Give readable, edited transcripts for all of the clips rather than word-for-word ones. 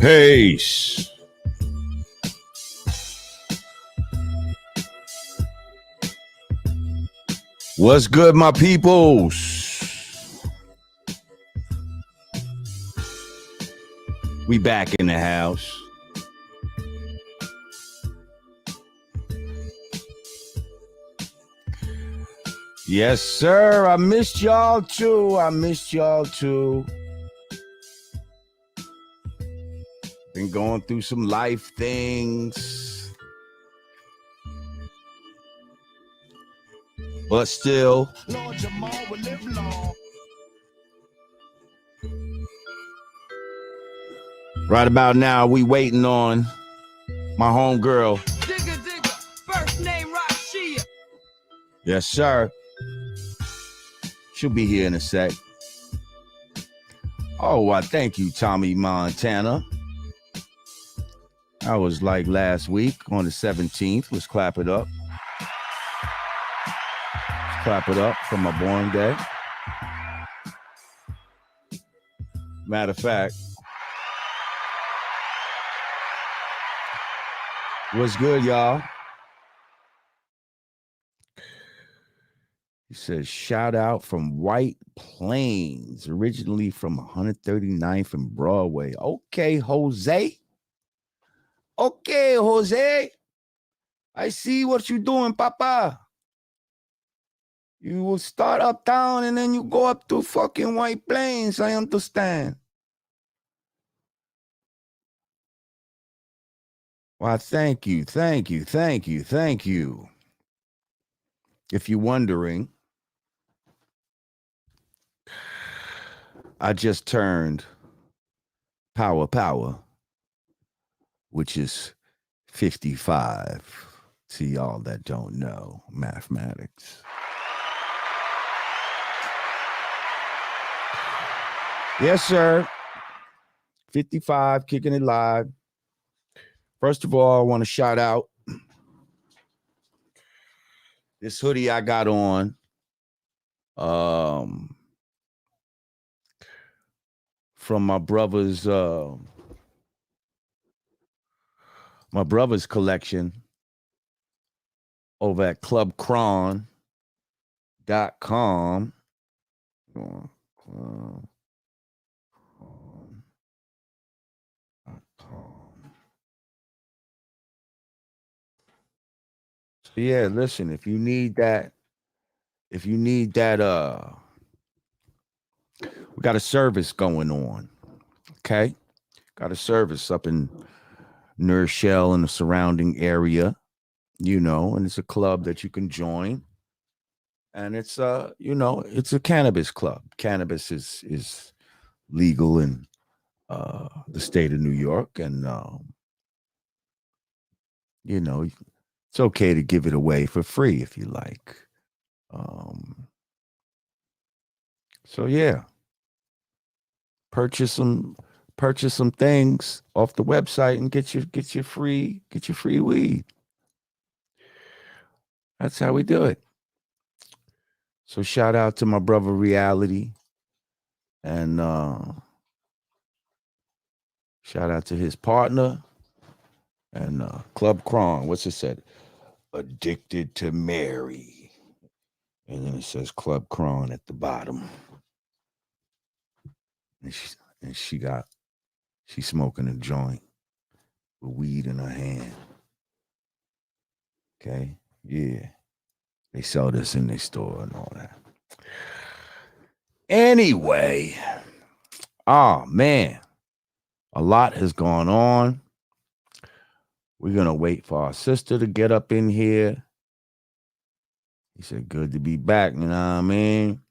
Peace. What's good, my peoples? We back in the house. Yes, sir. I missed y'all too. Been going through some life things. But still. Lord Jamar will live long. Right about now, we waiting on my homegirl. Digga, first name Rashia. Yes, sir. She'll be here in a sec. Oh, thank you, Tommy Montana. I was like last week on the 17th. Let's clap it up. Let's clap it up for my born day. Matter of fact, what's good, y'all? He says, shout out from White Plains, originally from 139th and Broadway. Okay, Jose. Okay, Jose. I see what you're doing, Papa. You will start uptown and then you go up to fucking White Plains. I understand. Well, thank you. If you're wondering, I just turned power, which is 55 to y'all that don't know mathematics. Yes, sir. 55, kicking it live. First of all, I want to shout out this hoodie I got on. From my brother's collection over at clubcron.com. So yeah, listen, if you need that, we got a service going on. Okay? Got a service up in Nershell and the surrounding area, and it's a club that you can join. And it's it's a cannabis club. Cannabis is legal in the state of New York, and it's okay to give it away for free if you like. So yeah, purchase some things off the website and get your free weed. That's how we do it. So shout out to my brother Reality, and shout out to his partner and Club Cron. What's it said? Addicted to Mary. And then it says Club Cron at the bottom. And she's smoking a joint with weed in her hand. Okay? Yeah. They sell this in their store and all that. Anyway. Oh, man. A lot has gone on. We're going to wait for our sister to get up in here. He said, good to be back. You know what I mean?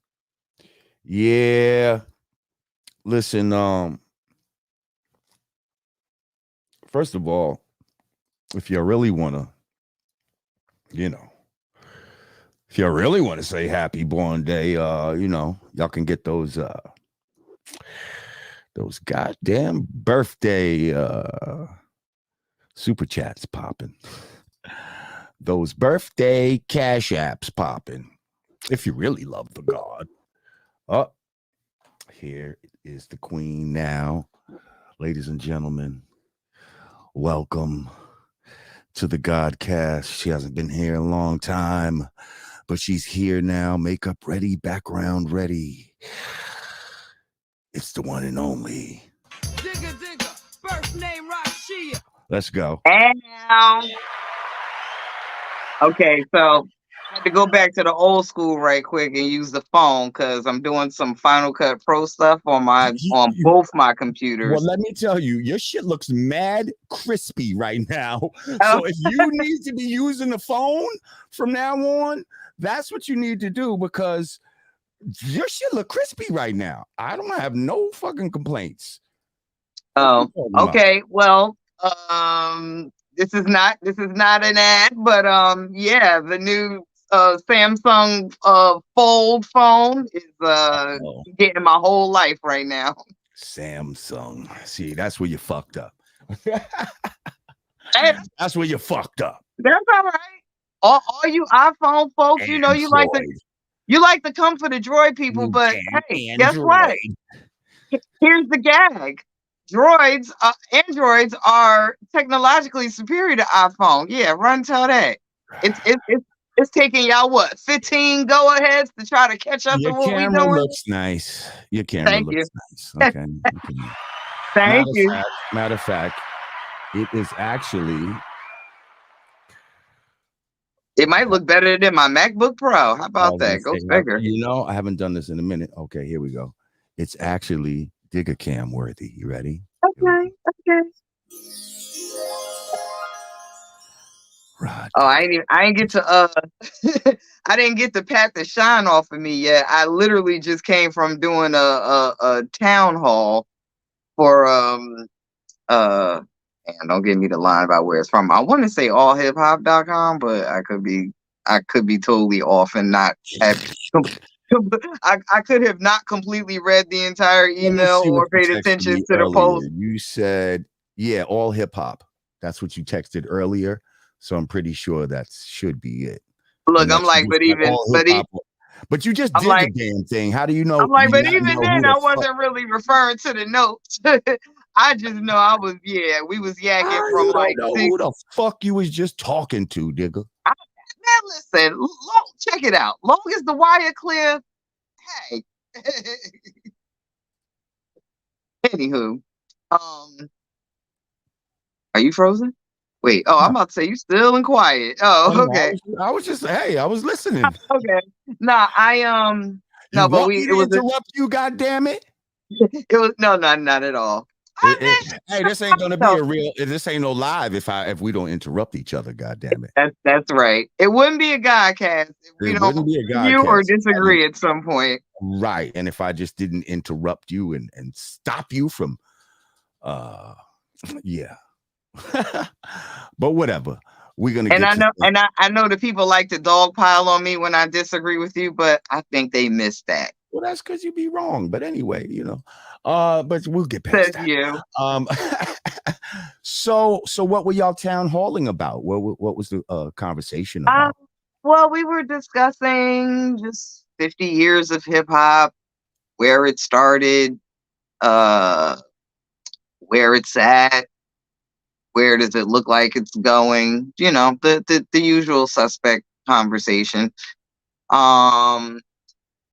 Yeah. Listen, first of all, if you really want to, if you really want to say happy born day, y'all can get those goddamn birthday super chats popping. Those birthday cash apps popping. If you really love the God. Oh, here is the queen now. Ladies and gentlemen, welcome to the Godcast. She hasn't been here a long time, but she's here now. Makeup ready, background ready. It's the one and only. Digga Digga, first name Rashia. Let's go. Ow. Okay, so I had to go back to the old school right quick and use the phone because I'm doing some Final Cut Pro stuff on both my computers. Well, let me tell you, your shit looks mad crispy right now. So if you need to be using the phone from now on, that's what you need to do because your shit look crispy right now. I don't have no fucking complaints. Oh, okay. Well, this is not an ad, but yeah, the new Samsung Fold phone is getting my whole life right now. Samsung. See, that's where you fucked up. Hey, That's where you fucked up. that's all right. All you iPhone folks, you know, you like to come for the Droid people, but hey, guess what? Here's the gag. Androids are technologically superior to iPhone. Yeah, run tell that. It's taking y'all what 15 go aheads to try to catch up to what we doing. Your camera looks nice. Your camera looks nice. Okay. Thank you. Matter of fact, it is actually. It might look better than my MacBook Pro. How about that? Go figure. You know, I haven't done this in a minute. Okay, here we go. It's actually Digga Cam worthy. You ready? Okay. Rod. Oh, I ain't get to I didn't get to pat the shine off of me yet. I literally just came from doing a town hall for and don't give me the line about where it's from. I want to say allhiphop.com, but I could be totally off and not have I could have not completely read the entire email or paid attention to the post. You said, yeah, all hip hop. That's what you texted earlier. So I'm pretty sure that should be it. Look, I'm like, but you just did the damn thing. How do you know? I'm like, but even then, I wasn't really referring to the notes. I just know we was yakking from like. Who the fuck you was just talking to, Digga? Man, listen, check it out. Long as the wire clear, hey. Anywho, are you frozen? Wait, I'm about to say you still and quiet. Oh, okay. I was listening. Okay. Nah, no, but it was interrupt you, goddamn it. It was not at all. Hey, this ain't gonna be this ain't no live if we don't interrupt each other, goddamn it. That's right. It wouldn't be a Godcast if we don't you or disagree at some point. Right. And if I just didn't interrupt you and stop you from yeah. But whatever. We're gonna I know the people like to dogpile on me when I disagree with you, but I think they missed that. Well, that's because you be wrong. But anyway, but we'll get past that. You. So what were y'all town halling about? What was the conversation about? Well, we were discussing just 50 years of hip hop, where it started, where it's at, where does it look like it's going? The usual suspect conversation.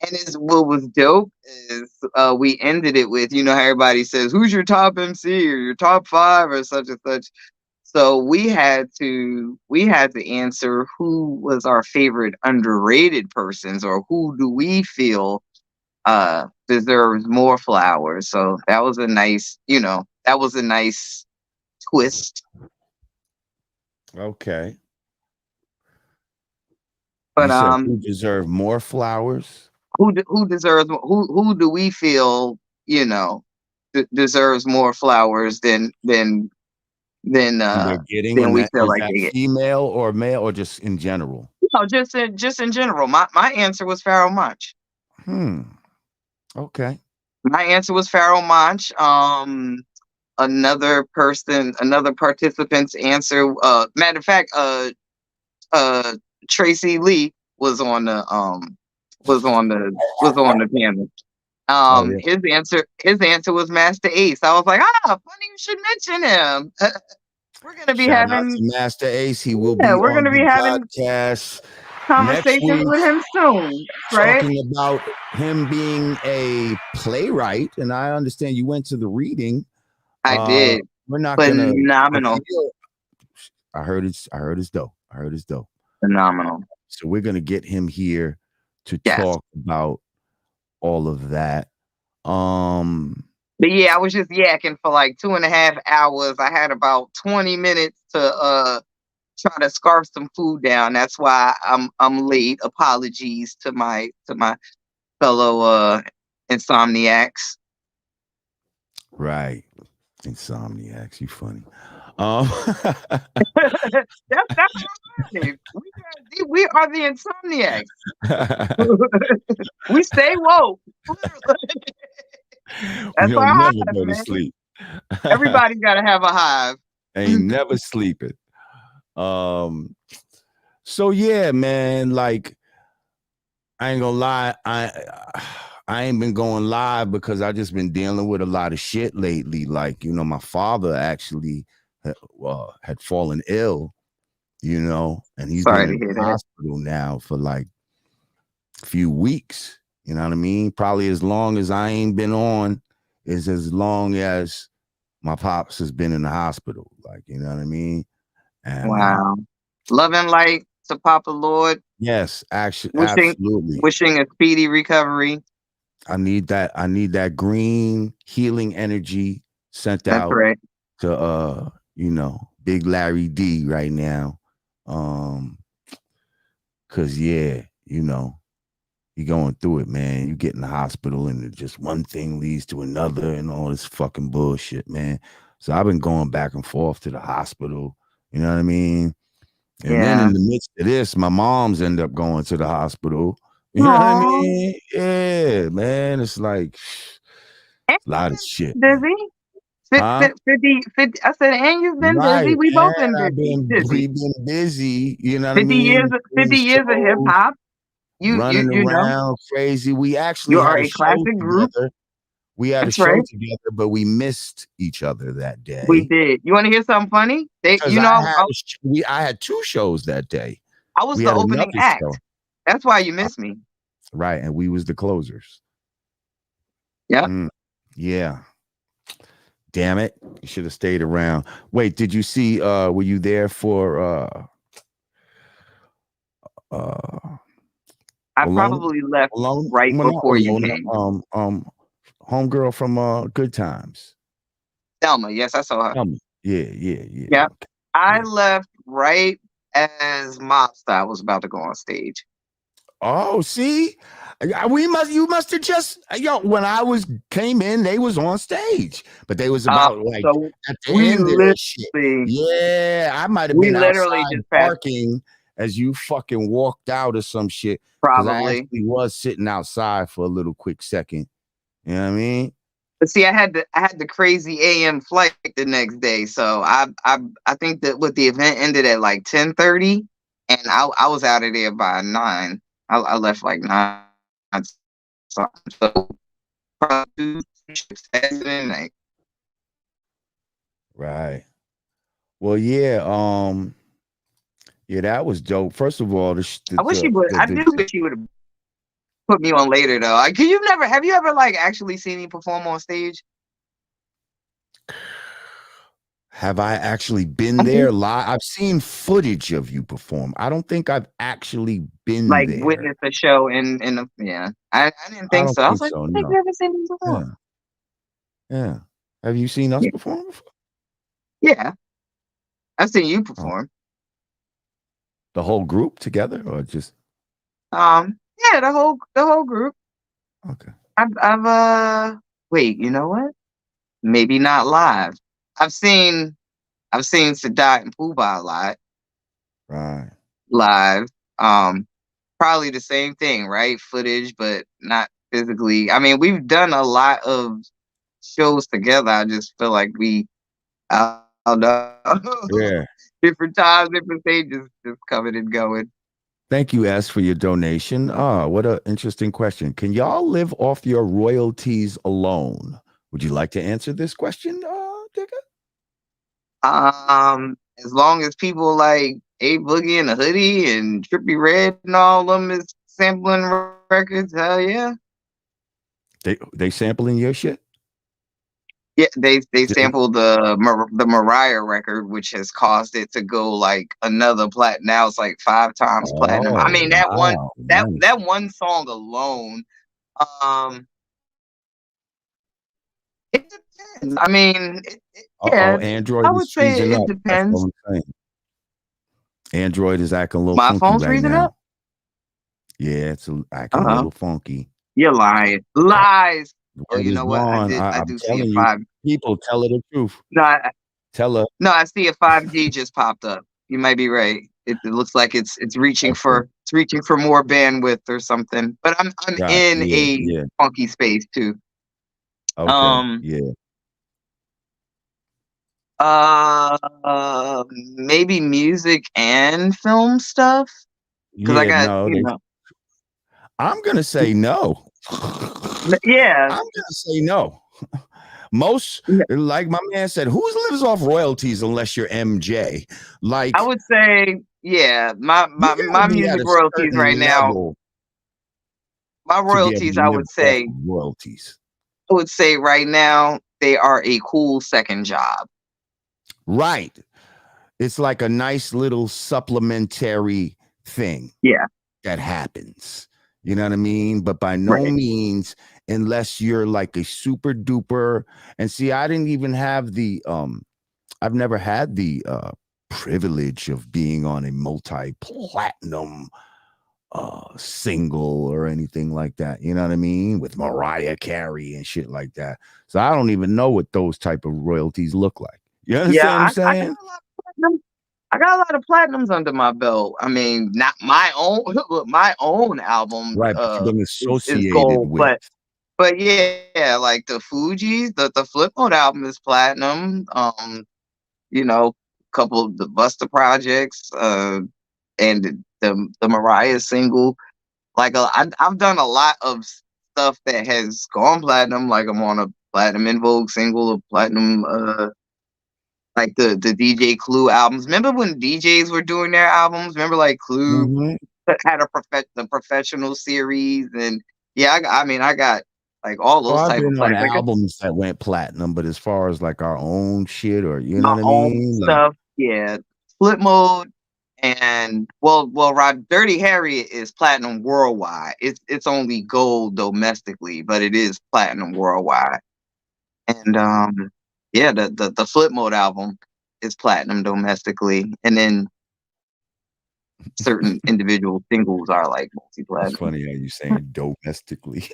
And what was dope is we ended it with, how everybody says, who's your top MC or your top 5 or such and such. So we had to answer who was our favorite underrated persons or who do we feel deserves more flowers. So that was a nice twist. Okay. But who deserve more flowers? Who deserves who do we feel deserves more flowers than they're getting? Than we feel like they get. Female or male or just in general? No, just in general. My answer was Pharoah Monch. Okay. My answer was Pharoah Monch. Another participant's answer. Matter of fact, Tracy Lee was on the panel. Oh yeah. His answer was Master Ace. I was like, funny you should mention him. We're gonna be Shout out to having Master Ace. He will yeah, be we're on gonna the be having Godcast next conversations week, with him soon. That's right. talking about him being a playwright. And I understand you went to the reading. I did. We're not gonna Phenomenal. reveal. I heard it's dope. I heard it's dope. Phenomenal. So we're gonna get him here to Yes. talk about all of that. But yeah, I was just yakking for like 2.5 hours. I had about 20 minutes to try to scarf some food down. That's why I'm late. Apologies to my fellow insomniacs. Right. Insomniacs, you funny. That's what it is. We are the insomniacs. We stay woke. That's don't our never hive, go to man. sleep. Everybody's gotta have a hive. Ain't never sleeping. So yeah, man, like I ain't gonna lie, I ain't been going live because I just been dealing with a lot of shit lately. Like, my father actually had fallen ill, and he's Sorry been to in hear the that. hospital now for like a few weeks. You know what I mean? Probably as long as I ain't been on is as long as my pops has been in the hospital. Like, you know what I mean? And Wow. Love and light to Papa Lord. yes, actually, Wishing absolutely. wishing a speedy recovery. I need that green healing energy sent That's out right. to Big Larry D right now. Cause yeah, you going through it, man. You get in the hospital and just one thing leads to another and all this fucking bullshit, man. So I've been going back and forth to the hospital, you know what I mean? And then Yeah. in the midst of this, my mom's end up going to the hospital. You know what I Aww. mean? Yeah, man. It's like And a lot of you've shit, been man. busy. Huh? 50, I said, and you've been busy. Right. We both been And busy. we've been busy, you know what I 50 years mean? Doing 50 years of hip shows, hop. You you running you know, around crazy. We you actually are had a a show classic group. together. We had a That's show right. together, but we missed each other that We day did. You want to hear something funny? because I had two shows that day. I was We the had opening another show, act. That's why you missed me. right? And we was the closers. Yep. Yeah. Damn it. You should have stayed around. Wait, did you see were you there for I Alona? probably left Alona? right Well, not before you Alona. came. Homegirl from Good Times. Thelma, yes, I saw her. Yeah. Yep. Okay. I Yeah. left right as Mob Style was about to go on stage. Oh, see, you must have just when I came in, they was on stage, but they was about like So at the we end of that shit. literally Yeah, I might have been outside just passed, parking as you fucking walked out or some shit because I probably. actually was sitting outside for a little quick second. You know what I mean? But see, I had the crazy AM flight the next day, so I think that the event ended at like 10:30, and I was out of there by 9. I left like 9. So probably 2 ships passing, like, Right. Well, yeah. Yeah, that was dope. First of all, I wish you would. I do wish you would have put me on later though. Like, have you ever like actually seen me perform on stage? Have I actually been there live? I've seen footage of you perform. I don't think I've actually been Like there. witness a show in the yeah. I didn't I think don't so. I was think like, so. I think No. you ever seen me perform? Yeah. Have you seen us Yeah. perform before? Yeah. I've seen you Oh, perform. the whole group together, or just Yeah, the whole group. okay? I've wait, you know what? Maybe not live. I've seen Sadat and Puba a lot Right. live. Probably the same thing, right? Footage, but not physically. I mean, we've done a lot of shows together. I just feel like I don't know, Yeah. different times, different stages, just coming and going. Thank you, S, for your donation. What an interesting question. Can y'all live off your royalties alone? Would you like to answer this question, Digga? As long as people like A Boogie and a Hoodie and Trippy Red and all of them is sampling records, hell yeah. They sampling your shit? Yeah, they Did they- sampled the Mariah record, which has caused it to go like another platinum. Now it's like 5 times platinum. I Oh, mean wow. Nice. that one song alone. Um, it depends. I mean, Uh-oh, yeah, I Android would is say freezing it up. That's depends. all I'm saying. Android is acting a little My funky phone's right freezing now. up. Yeah, acting a Uh-huh. little funky. You're lying. Lies. The Oh, word you is know what? gone. I I'm do see a telling you, five. people, tell her the truth. No, Tell her. no, I see a 5G just popped up. You might be right. It looks like it's reaching Okay. for more bandwidth or something. But I'm Right. in Yeah. a Yeah. funky space too. Okay. Um Yeah. maybe music and film stuff. Cause I Yeah. got, No, I'm gonna say no. yeah. I'm gonna say no. Most, like my man said, who lives off royalties unless you're MJ? I Like, would say, yeah, you my gotta be at music a royalties right certain now, level my to be able royalties, to live off of royalties. I would say right now they are a cool second job. Right. It's like a nice little supplementary thing Yeah, that happens. You know what I mean? But by no right. means, unless you're like a super duper. And see, I didn't even have I've never had the privilege of being on a multi-platinum single or anything like that. You know what I mean? With Mariah Carey and shit like that. So I don't even know what those type of royalties look like. You Yeah, understand what I'm saying? I got a lot of platinums under my belt. I mean, not my own, my own album Right, but you've been is associated gold, with. but yeah, like the Fugees, the Flip Mode album is platinum. You know, a couple of the Busta projects, and the Mariah single. Like I've done a lot of stuff that has gone platinum. Like I'm on a platinum In Vogue single, a platinum like the DJ Clue albums. Remember when DJs were doing their albums? Remember like Clue Mhm. had the professional series, and yeah, I mean I got like all Oh, those I've type of been on like albums that went platinum, but as far as like our own shit or you know my what I own mean? Like, stuff. Yeah, Flip Mode. And Dirty Harry is platinum worldwide. It's only gold domestically, but it is platinum worldwide. And yeah, the Flip Mode album is platinum domestically, and then certain individual singles are like it's multi-platinum funny how you saying domestically.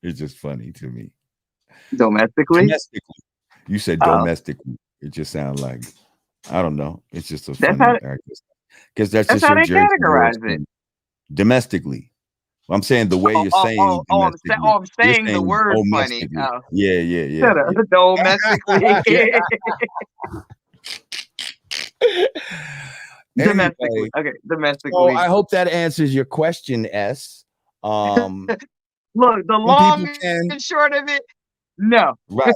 It's just funny to me. domestically. Domestically. You said Oh, domestically. It just sounds like I don't know. It's just a that's funny how because that's that's just how your they Jersey way of categorize it. saying domestically. I'm saying the way you're saying domestically. I'm You're saying the saying word funny. domestically. Oh, Yeah, yeah, yeah, shut up. yeah. Domestically. Yeah. Domestically. Anyway, Okay, so domestically. I hope that answers your question, S. Um, Look, the some people long can, and short of it, no. right?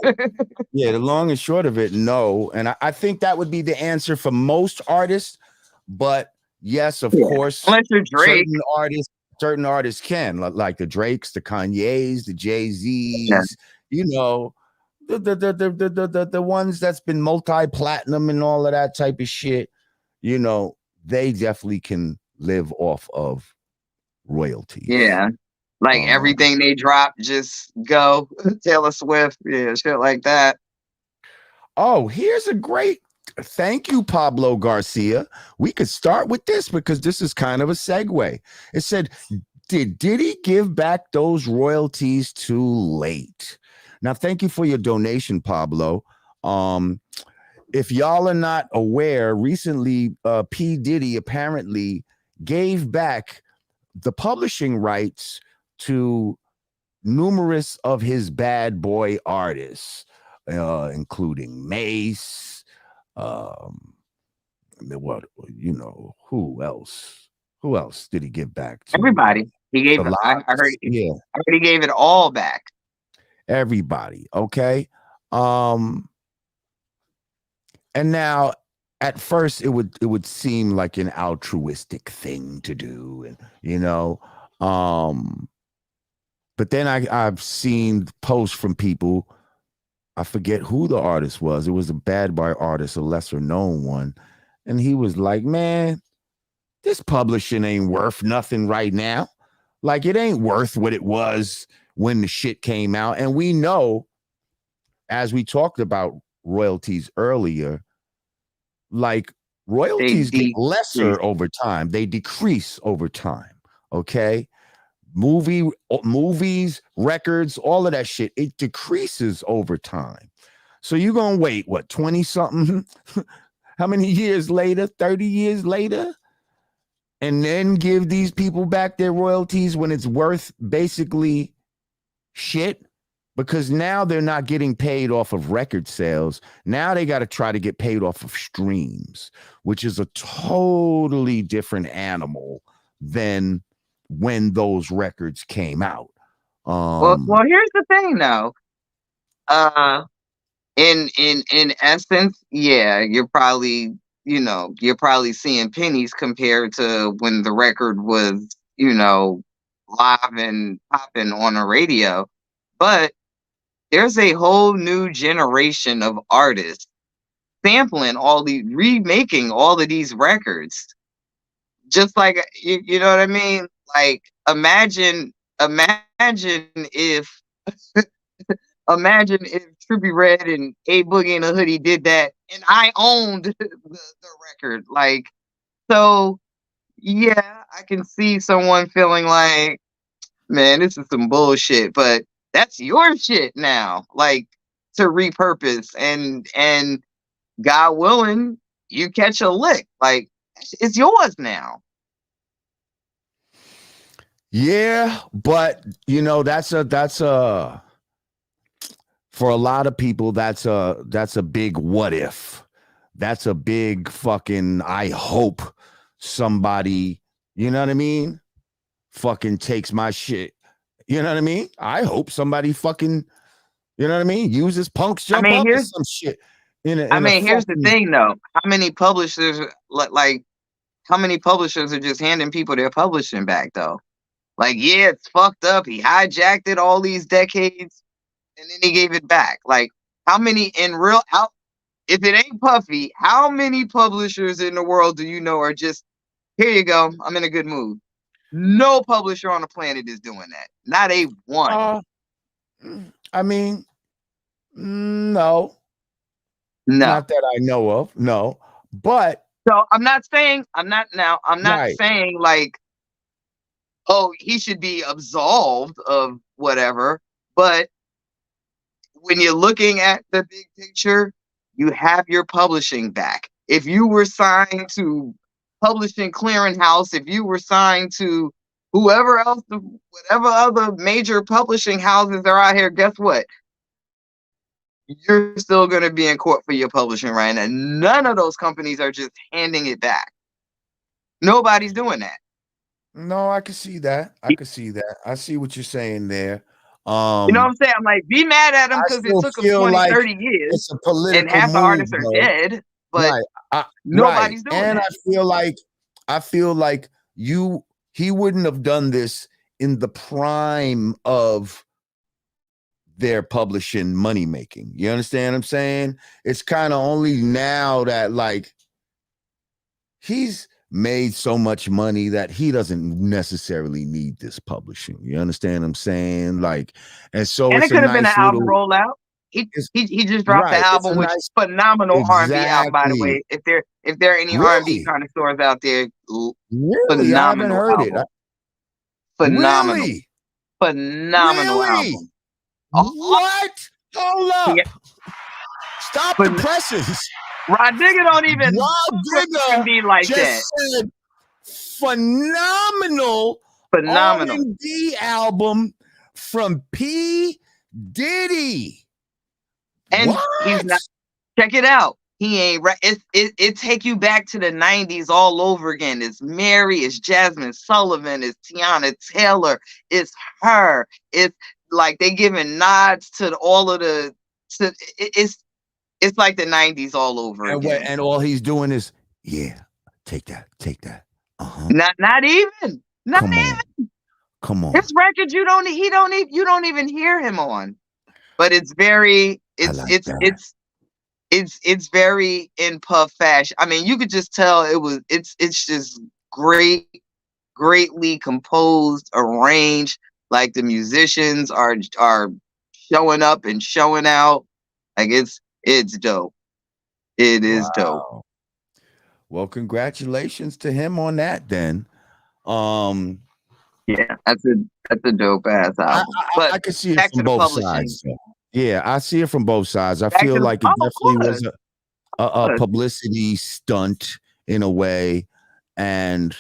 Yeah, the long and short of it, no. And I think that would be the answer for most artists. But yes, of Yeah. course, Unless you're Drake. certain artists can, like the Drakes, the Kanyes, the Yeah. Jay-Z's, you know, the ones that's been multi-platinum and all of that type of shit, you know, they definitely can live off of royalties. Yeah. Like Um, everything they drop, just go. Taylor Swift, yeah, shit like that. oh, here's a great thank you, Pablo Garcia. We could start with this because this is kind of a segue. It said, did Diddy give back those royalties too late? Now, thank you for your donation, Pablo. If y'all are not aware, recently P. Diddy apparently gave back the publishing rights to numerous of his bad boy artists, including Mace, um, I mean, what, you know, who else? Who else did he give back to? Everybody. He gave. The I heard. Locks? Yeah, I heard he gave it all back. everybody. Okay. Um, and now at first it would seem like an altruistic thing to do, and you know, um, but then I've seen posts from people. I forget who the artist was. It was a bad boy artist, a lesser known one. And he was like, man, this publishing ain't worth nothing right now. Like, it ain't worth what it was when the shit came out. And we know, as we talked about royalties earlier, like royalties get lesser over time. They decrease over time. Okay. Movies, records, all of that shit, it decreases over time. So you're gonna wait, what, 20 something? How many years later? 30 years later? And then give these people back their royalties when it's worth basically shit? Because now they're not getting paid off of record sales. Now they got to try to get paid off of streams, which is a totally different animal than when those records came out. Well, here's the thing, though. In essence, yeah, you're probably seeing pennies compared to when the record was, live and popping on the radio. But there's a whole new generation of artists remaking all of these records. Just like, you know what I mean? Like, imagine if Trippie Redd and A Boogie and the Hoodie did that and I owned the record. Like, so yeah, I can see someone feeling like, man, this is some bullshit, but that's your shit now, like, to repurpose, and God willing, you catch a lick. Like, it's yours now. Yeah, but you know, that's a for a lot of people, that's a big what if. That's a big fucking I hope somebody, you know what I mean, fucking takes my shit. You know what I mean? I hope somebody fucking, you know what I mean, uses Punk's Jump Up or some shit. Here's the thing, though. How many publishers are just handing people their publishing back, though? Like, yeah, it's fucked up. He hijacked it all these decades, and then he gave it back. Like, how many if it ain't Puffy, how many publishers in the world do you know are just, here you go, I'm in a good mood? No publisher on the planet is doing that. Not a one. I mean, no. Not that I know of. No. But so I'm not saying like, oh, he should be absolved of whatever. But when you're looking at the big picture, you have your publishing back. If you were signed to Publishing Clearinghouse, if you were signed to whoever else, whatever other major publishing houses are out here, guess what? You're still going to be in court for your publishing right now. None of those companies are just handing it back. Nobody's doing that. No, I can see that. I see what you're saying there. You know what I'm saying? I'm like, be mad at them because it took them 20, like 30 years. It's a political and half the artists are though. dead, but nobody's doing and that. I feel like he wouldn't have done this in the prime of their publishing money making. You understand what I'm saying? It's kind of only now that, like, he's made so much money that he doesn't necessarily need this publishing. You understand what I'm saying? Like, and so and it's it could have been an album rollout. He just dropped the album, which is phenomenal R&B album, by the way. If there are any R&B connoisseurs out there, really, I haven't heard it. Phenomenal, phenomenal album. What? Hold up! Yeah. Stop the presses. Rah Digga don't even be like that. Said phenomenal R&B album from P. Diddy. And he's not. Check it out. he ain't right. It take you back to the 90s all over again. It's Mary, it's Jasmine Sullivan, it's Tiana Taylor, it's her. It's like they giving nods to all of the it's like the 90s all over again. And all he's doing is, yeah, take that. Not even. Not Come even. on. Come on. His records you don't even hear him on. But it's very it's very in Puff fashion. I mean, you could just tell it's just greatly composed, arranged. Like the musicians are showing up and showing out. Like it's dope. It is dope. Wow. Well, congratulations to him on that then. Yeah, that's a dope ass album. But I can see it back from to the both publishing. sides. Yeah, I see it from both sides. I Back feel to the, like it of definitely course. was a publicity stunt in a way. And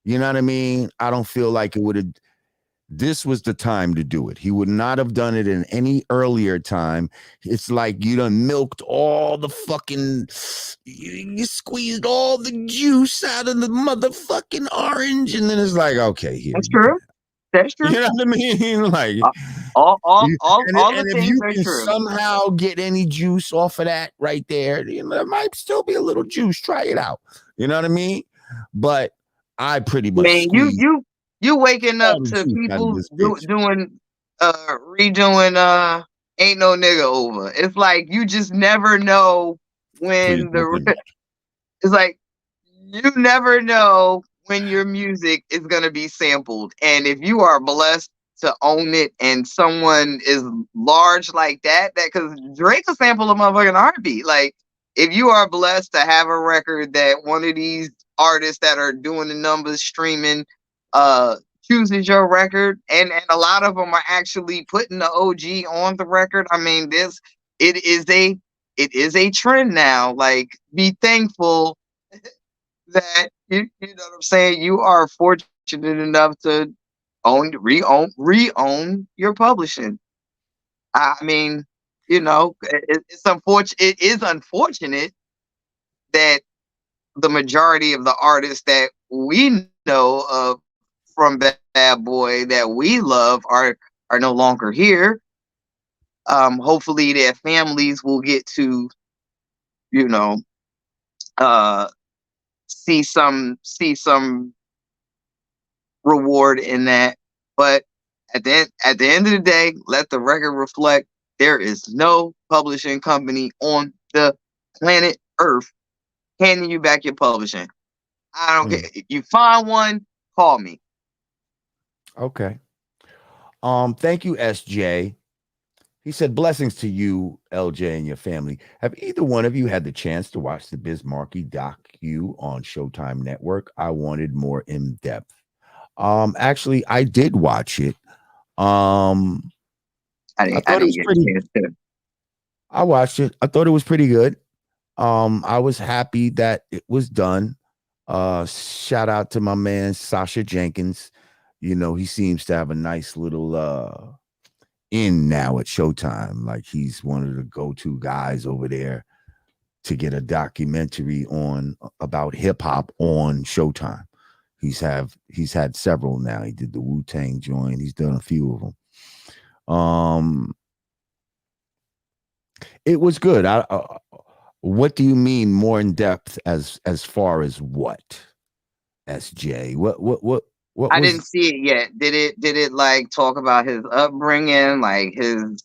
you know what I mean? I don't feel like it would have. This was the time to do it. He would not have done it in any earlier time. It's like you done milked all the fucking, you squeezed all the juice out of the motherfucking orange, and then it's like, okay, here. That's true. That's true. You know what I mean? Like all the if things you are can true. somehow get any juice off of that right there, you know, there might still be a little juice. Try it out. You know what I mean? But I pretty much You waking all up the to juice out of people this bitch. doing redoing Ain't No Nigga Over. It's like you just never know when it's like you never know when your music is gonna be sampled. And if you are blessed to own it and someone is large like that because Drake will sample a motherfucking heartbeat. Like if you are blessed to have a record that one of these artists that are doing the numbers streaming chooses your record and a lot of them are actually putting the OG on the record. I mean it is a trend now. Like be thankful that you know what I'm saying, you are fortunate enough to re-own your publishing. I mean, you know, it's unfortunate. It is unfortunate that the majority of the artists that we know of from Bad Boy that we love are no longer here. Hopefully their families will get to, you know, see some reward in that. But at the end of the day, let the record reflect there is no publishing company on the planet Earth handing you back your publishing. I don't care. If you find one, call me. Okay. Thank you, SJ. He said, blessings to you, LJ, and your family. Have either one of you had the chance to watch the Biz Markie docu on Showtime Network? I wanted more in depth. Actually, I did watch it. I thought it was pretty. I watched it. I thought it was pretty good. I was happy that it was done. Shout out to my man Sasha Jenkins. You know, he seems to have a nice little in now at Showtime. Like he's one of the go-to guys over there to get a documentary on about hip hop on Showtime. He's had several now. He did the Wu-Tang joint. He's done a few of them. It was good. What do you mean more in depth as far as what? SJ, what I didn't see it yet. Did it like talk about his upbringing, like his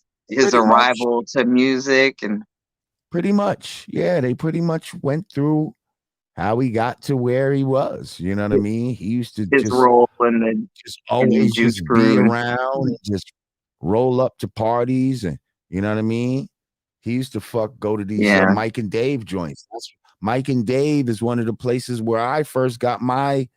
arrival to music and pretty much, yeah, they pretty much went through how he got to where he was. You know what I mean? He used to his role in the always Juice just Crew be around and just roll up to parties, and you know what I mean? He used to go to these Mike and Dave joints. Mike and Dave is one of the places where I first got my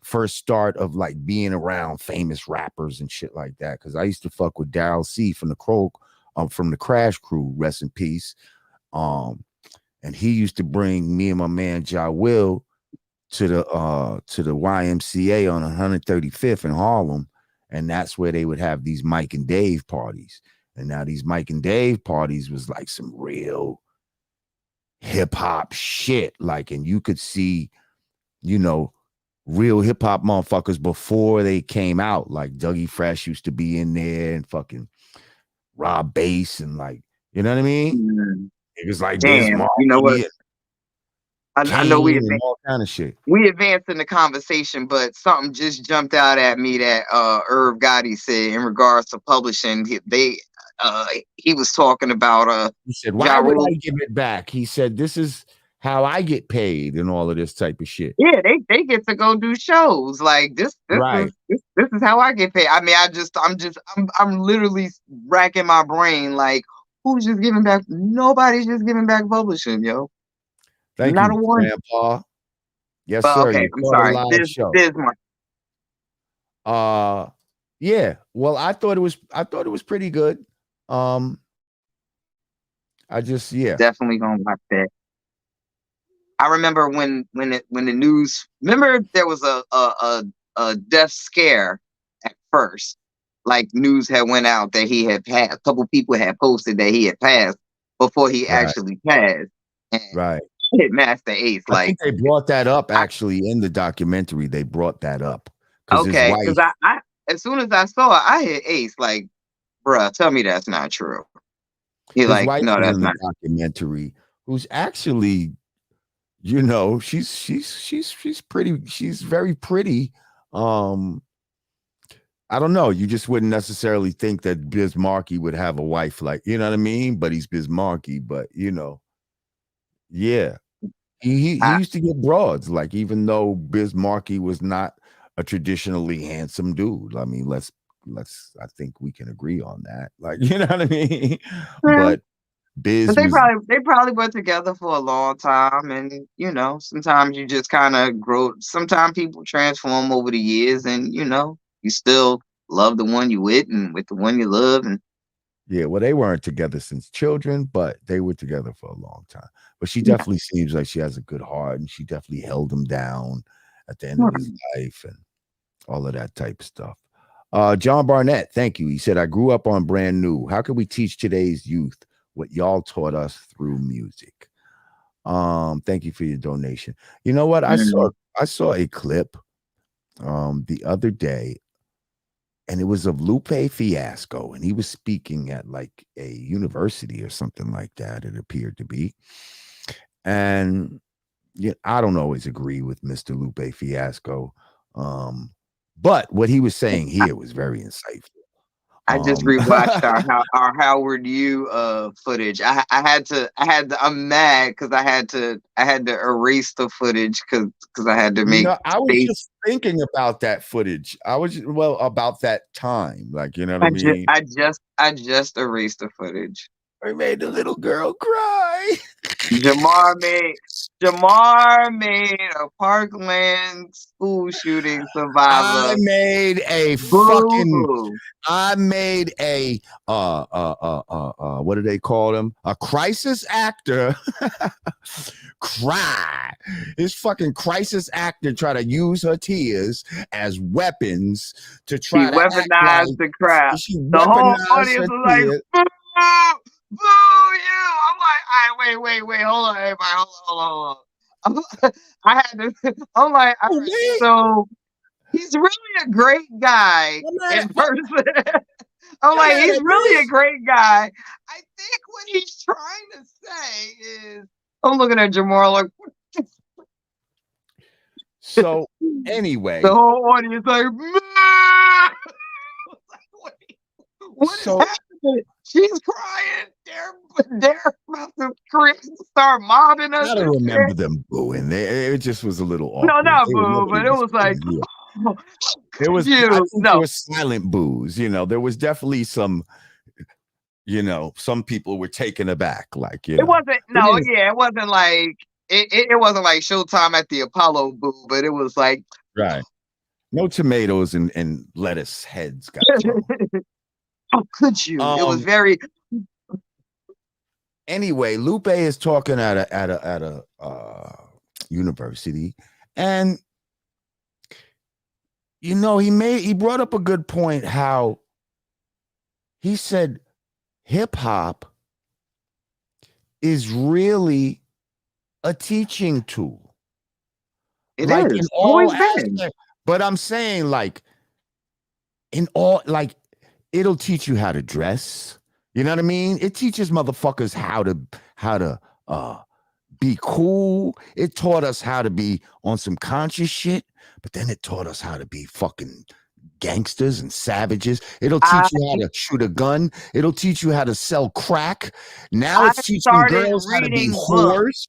first start of like being around famous rappers and shit like that. Cause I used to fuck with Daryl C from the Crash Crew, rest in peace. And he used to bring me and my man Ja Will to the YMCA on 135th in Harlem. And that's where they would have these Mike and Dave parties. And now these Mike and Dave parties was like some real hip hop shit. Like, and you could see, you know, real hip hop motherfuckers before they came out. Like Dougie Fresh used to be in there and fucking Rob Bass and like, you know what I mean? Mm. It was like Biz Damn, you know what? Markie and I know Kane and all kind of shit. we advanced in the conversation, but something just jumped out at me that Irv Gotti said in regards to publishing. He was talking about He said, Ja why would Rule. I give it back? He said, this is how I get paid and all of this type of shit. Yeah, they get to go do shows like Right. this is how I get paid. I mean, I'm literally racking my brain like who's just giving back? Nobody's just giving back publishing, yo. Thank Not a you, one. Grandpa. Yes, But sir. okay, You I'm caught a sorry. live show. Biz Markie. Yeah. Well, I thought it was pretty good. I just Definitely gonna watch that. I remember when the news. Remember there was a death scare at first. Like news had went out that he had passed. A couple people had posted that he had passed before he right, actually passed. And right. hit Master Ace. I Like think they brought that up I, actually in the documentary. They brought that up because his okay, wife, because I as soon as I saw it, I hit Ace. Like, bruh, tell me that's not true. He his like, wife no, was that's in the not. documentary, who's actually, you know, she's pretty, she's very pretty. Um, I don't know. You just wouldn't necessarily think that Biz Markie would have a wife like, you know what I mean? But he's Biz Markie, but you know, yeah. He I, used to get broads, like even though Biz Markie was not a traditionally handsome dude. I mean, I think we can agree on that. Like, you know what I mean? yeah. But But Biz was they probably were together for a long time, and you know, sometimes you just kind of grow. Sometimes people transform over the years, and you know, you still love the one you with, and with the one you love, and yeah, well, they weren't together since children, but they were together for a long time. But she yeah. definitely seems like she has a good heart, and she definitely held him down at the end of his life and all of that type of stuff. John Barnett, thank you. He said, I grew up on Brand New. How can we teach today's youth what y'all taught us through music? Thank you for your donation. You know what? Mm. I saw a clip the other day, and it was of Lupe Fiasco, and he was speaking at like a university or something like that, it appeared to be. And yeah, I don't always agree with Mr. Lupe Fiasco. But what he was saying here was very insightful. I just Um, rewatched our Howard U footage. I'm mad because I had to erase the footage because I had to you make know, I was space. just thinking about that footage. Well, about that time, like, you know what I mean? I just erased the footage. I made the little girl cry. Jamar made Jamar made a Parkland school shooting I survivor. made a Boo fucking hoo. I made a what do they call them? A crisis actor cry. This fucking crisis actor try to use her tears as weapons to He try to act like weaponized the crowd. she The whole weaponized audience her was like, tears. boo, boo you. I'm like, all right, wait, hold on, everybody, hold on. I had to. I'm like, all Oh, right, me? so he's really a great guy I'm mad in at person. I'm you're like, mad he's at really a me. great guy. I think what he's trying to say is, I'm looking at Jamar like, So the anyway, whole audience like, what is so happening? She's crying. They're about to start mobbing us I don't and remember shit. them booing. It just was a little No, awkward. not boo, Nobody but it was was like, yeah. oh, There could was, I you? think there No, was silent boos. You know, there was definitely some, you know, some people were taken aback, like, you it know. wasn't. But No, yeah, it wasn't like it wasn't like Showtime at the Apollo boo, but it was like, right. No tomatoes and lettuce heads got thrown. how could you? It was Um. very. Anyway, Lupe is talking at a university, and you know, he brought up a good point. How he said hip hop is really a teaching tool. It Like in is all always been. aspects. But I'm saying, like, in all, like, it'll teach you how to dress. You know what I mean? It teaches motherfuckers how to uh be cool. It taught us how to be on some conscious shit, but then it taught us how to be fucking gangsters and savages. It'll I teach you how to shoot a gun. It'll teach you how to sell crack. Now I it's teaching started girls how to be reading books. whores.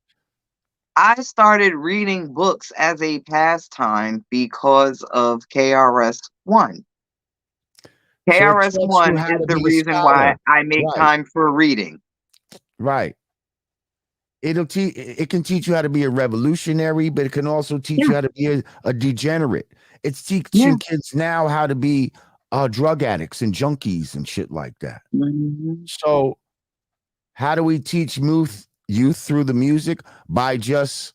I started reading books as a pastime because of KRS-One. So it taught you KRS-One how is to the be a reason why scholar. I make Right, time for reading. right. It can teach you how to be a revolutionary, but it can also teach Yeah, you how to be a degenerate. It's yeah. teaching kids now how to be drug addicts and junkies and shit like that. Mhm. So how do we teach youth through the music? By just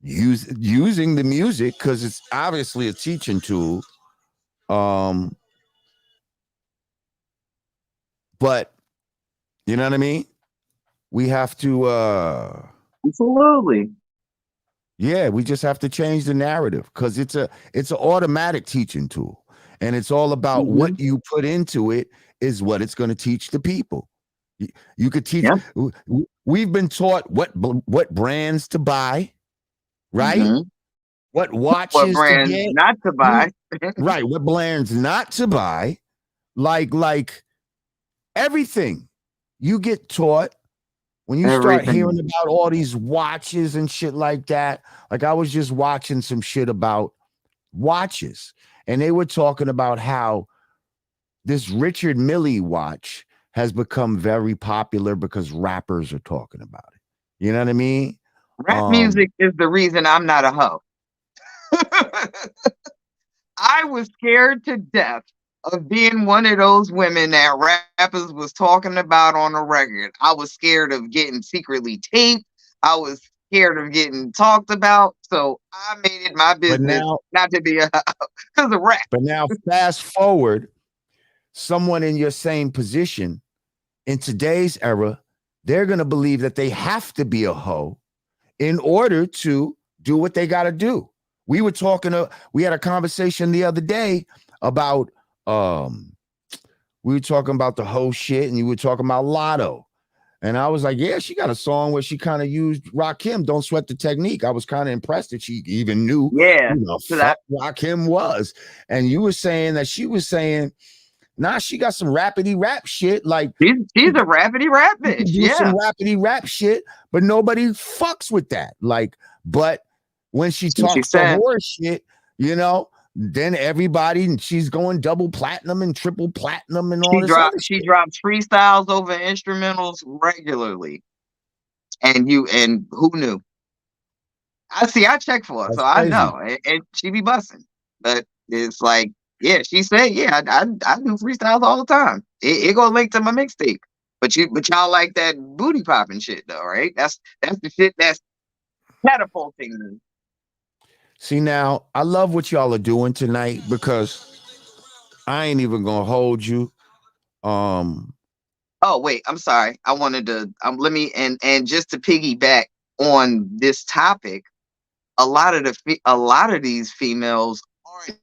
using the music, because it's obviously a teaching tool. Um, but you know what I mean? We have to Absolutely. yeah, we just have to change the narrative, because it's an automatic teaching tool. And it's all about Hmm. what you put into it is what it's going to teach the people. You could teach. Yeah. We've been taught what brands to buy, right? Hmm. What What watches to brands get. not to buy? Right, what brands not to buy. Like everything you get taught when you start hearing Everything. about all these watches and shit like that. Like, I was just watching some shit about watches, and they were talking about how this Richard Mille watch has become very popular because rappers are talking about it. You know what I mean? Rap Um, music is the reason I'm not a hoe. I was scared to death of being one of those women that rappers was talking about on a record. I was scared of getting secretly taped. I was scared of getting talked about. So I made it my but business now, not to be a because of rap. fast forward, someone in your same position in today's era, they're gonna believe that they have to be a hoe in order to do what they got to do. We had a conversation the other day about we were talking about the whole shit, and you were talking about Lotto. And I was like, yeah, she got a song where she kind of used Rakim, Don't Sweat the Technique. I was kind of impressed that she even knew Yeah. who the So fuck Rakim was. And you were saying that she was saying, nah, she got some rapidy rap shit. Like, she's a rapidy rap you can bitch. do some Yeah. rapidy rap shit, but nobody fucks with that. Like, but when she So she talks the said horse shit, then everybody, she's going double platinum and triple platinum and all this other she shit. drops freestyles over instrumentals regularly. And who knew? I check for her, so That's I crazy. know, and she be busting. But it's like, yeah, she said, yeah, I do freestyles all the time. It gonna link to my mixtape. But y'all like that booty popping shit though, right? That's the shit that's catapulting me. See, now I love what y'all are doing tonight, because I ain't even gonna hold you. Um, Oh wait, I'm sorry. I wanted to let me and just to piggyback on this topic, a lot of these females aren't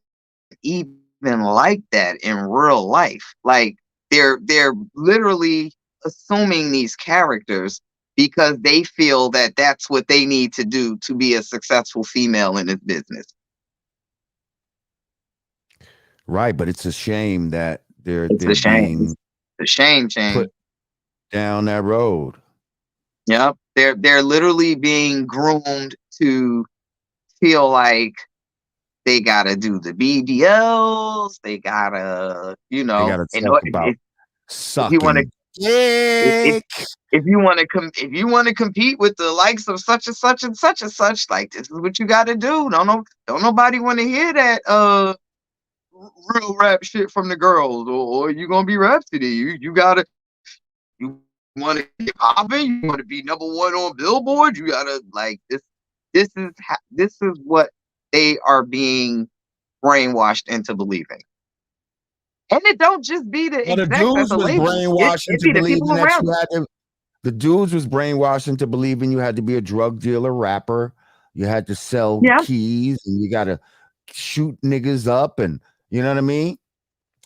even like that in real life. Like they're literally assuming these characters because they feel that that's what they need to do to be a successful female in this business. right, but it's a shame that they're It's a they're shame. being It's a shame, put shame. down that road. Yep. They're literally being groomed to feel like they gotta do the BDLs. They gotta, They gotta and talk about if you want to sucking if dick. if you want to compete with the likes of such and such and such and such, like this is what you got to do. Don't nobody want to hear that real rap shit from the girls, or you gonna be Rhapsody. You gotta you want to get popping. You want to be #1 on Billboard. You gotta like this. This is what they are being brainwashed into believing. And it don't just be the Well, the execs at dudes the was labels. brainwashed It into be the people believing that around you them. had to. The dudes was brainwashing to believing you had to be a drug dealer, rapper. You had to sell Yeah. keys, and you got to shoot niggas up, and you know what I mean.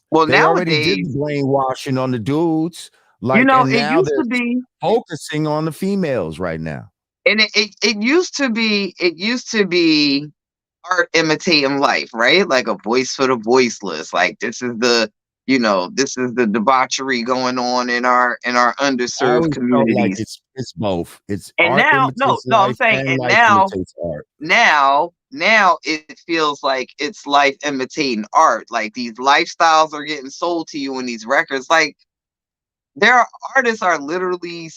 Well, They already did nowadays, the brainwashing on the dudes, you like, know, and it now used they're to be, focusing on the females right now. and it used to be art imitating life, right? Like a voice for the voiceless. Like this is the, this is the debauchery going on in our I underserved always felt like communities. it's both. It's And art now, no, imitates no, I'm life, saying, and and life now, imitates art. now it feels like it's life imitating art. Like these lifestyles are getting sold to you in these records. Like there are artists are literally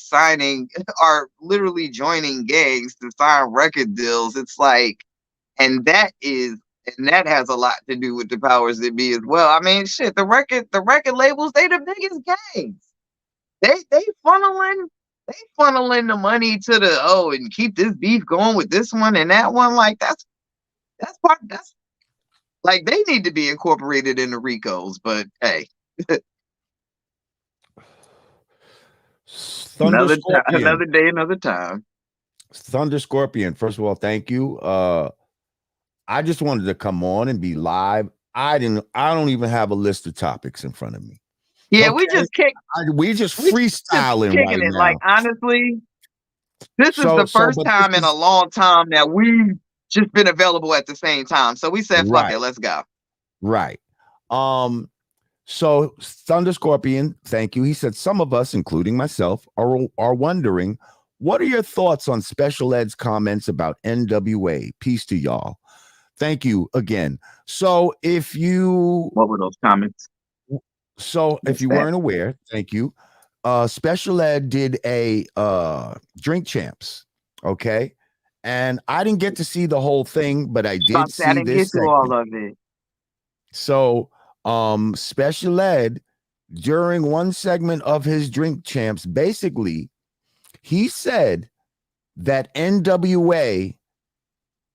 joining gangs to sign record deals. It's like, and that has a lot to do with the powers that be as well. I mean, shit, the record labels, they the biggest gangs. They funneling the money to and keep this beef going with this one and that one. Like that's like they need to be incorporated into Ricos, but hey, Thunder Scorpion. another day, another time. Thunder Scorpion. First of all, thank you. I just wanted to come on and be live. I don't even have a list of topics in front of me. Yeah, Okay. We just freestyling kicking right it. now. Like honestly, this is the first time in a long time that we've just been available at the same time. So we said, fuck it, let's go. Right. So Thunder Scorpion, thank you. He said some of us, including myself, are wondering, what are your thoughts on Special Ed's comments about NWA? Peace to y'all. Thank you again. So what were those comments? So if you weren't aware, thank you. Special Ed did a Drink Champs, okay? And I didn't get to see the whole thing, but I did see this segment. All of it. So Special Ed, during one segment of his Drink Champs, basically, he said that NWA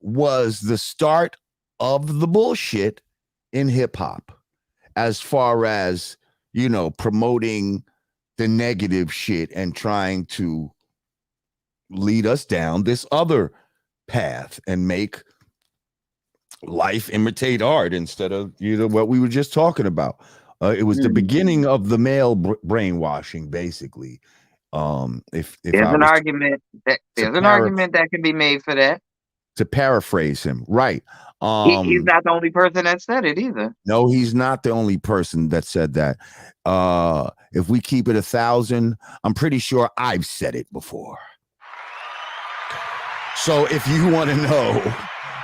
was the start of the bullshit in hip hop, as far as, promoting the negative shit and trying to lead us down this other path and make life imitate art instead of what we were just talking about. It was the beginning of the male brainwashing, basically. If there's an argument that can be made for that. To paraphrase him, right? He's not the only person that said it either. No, he's not the only person that said that. If we keep it 1,000, I'm pretty sure I've said it before. So if you want to know,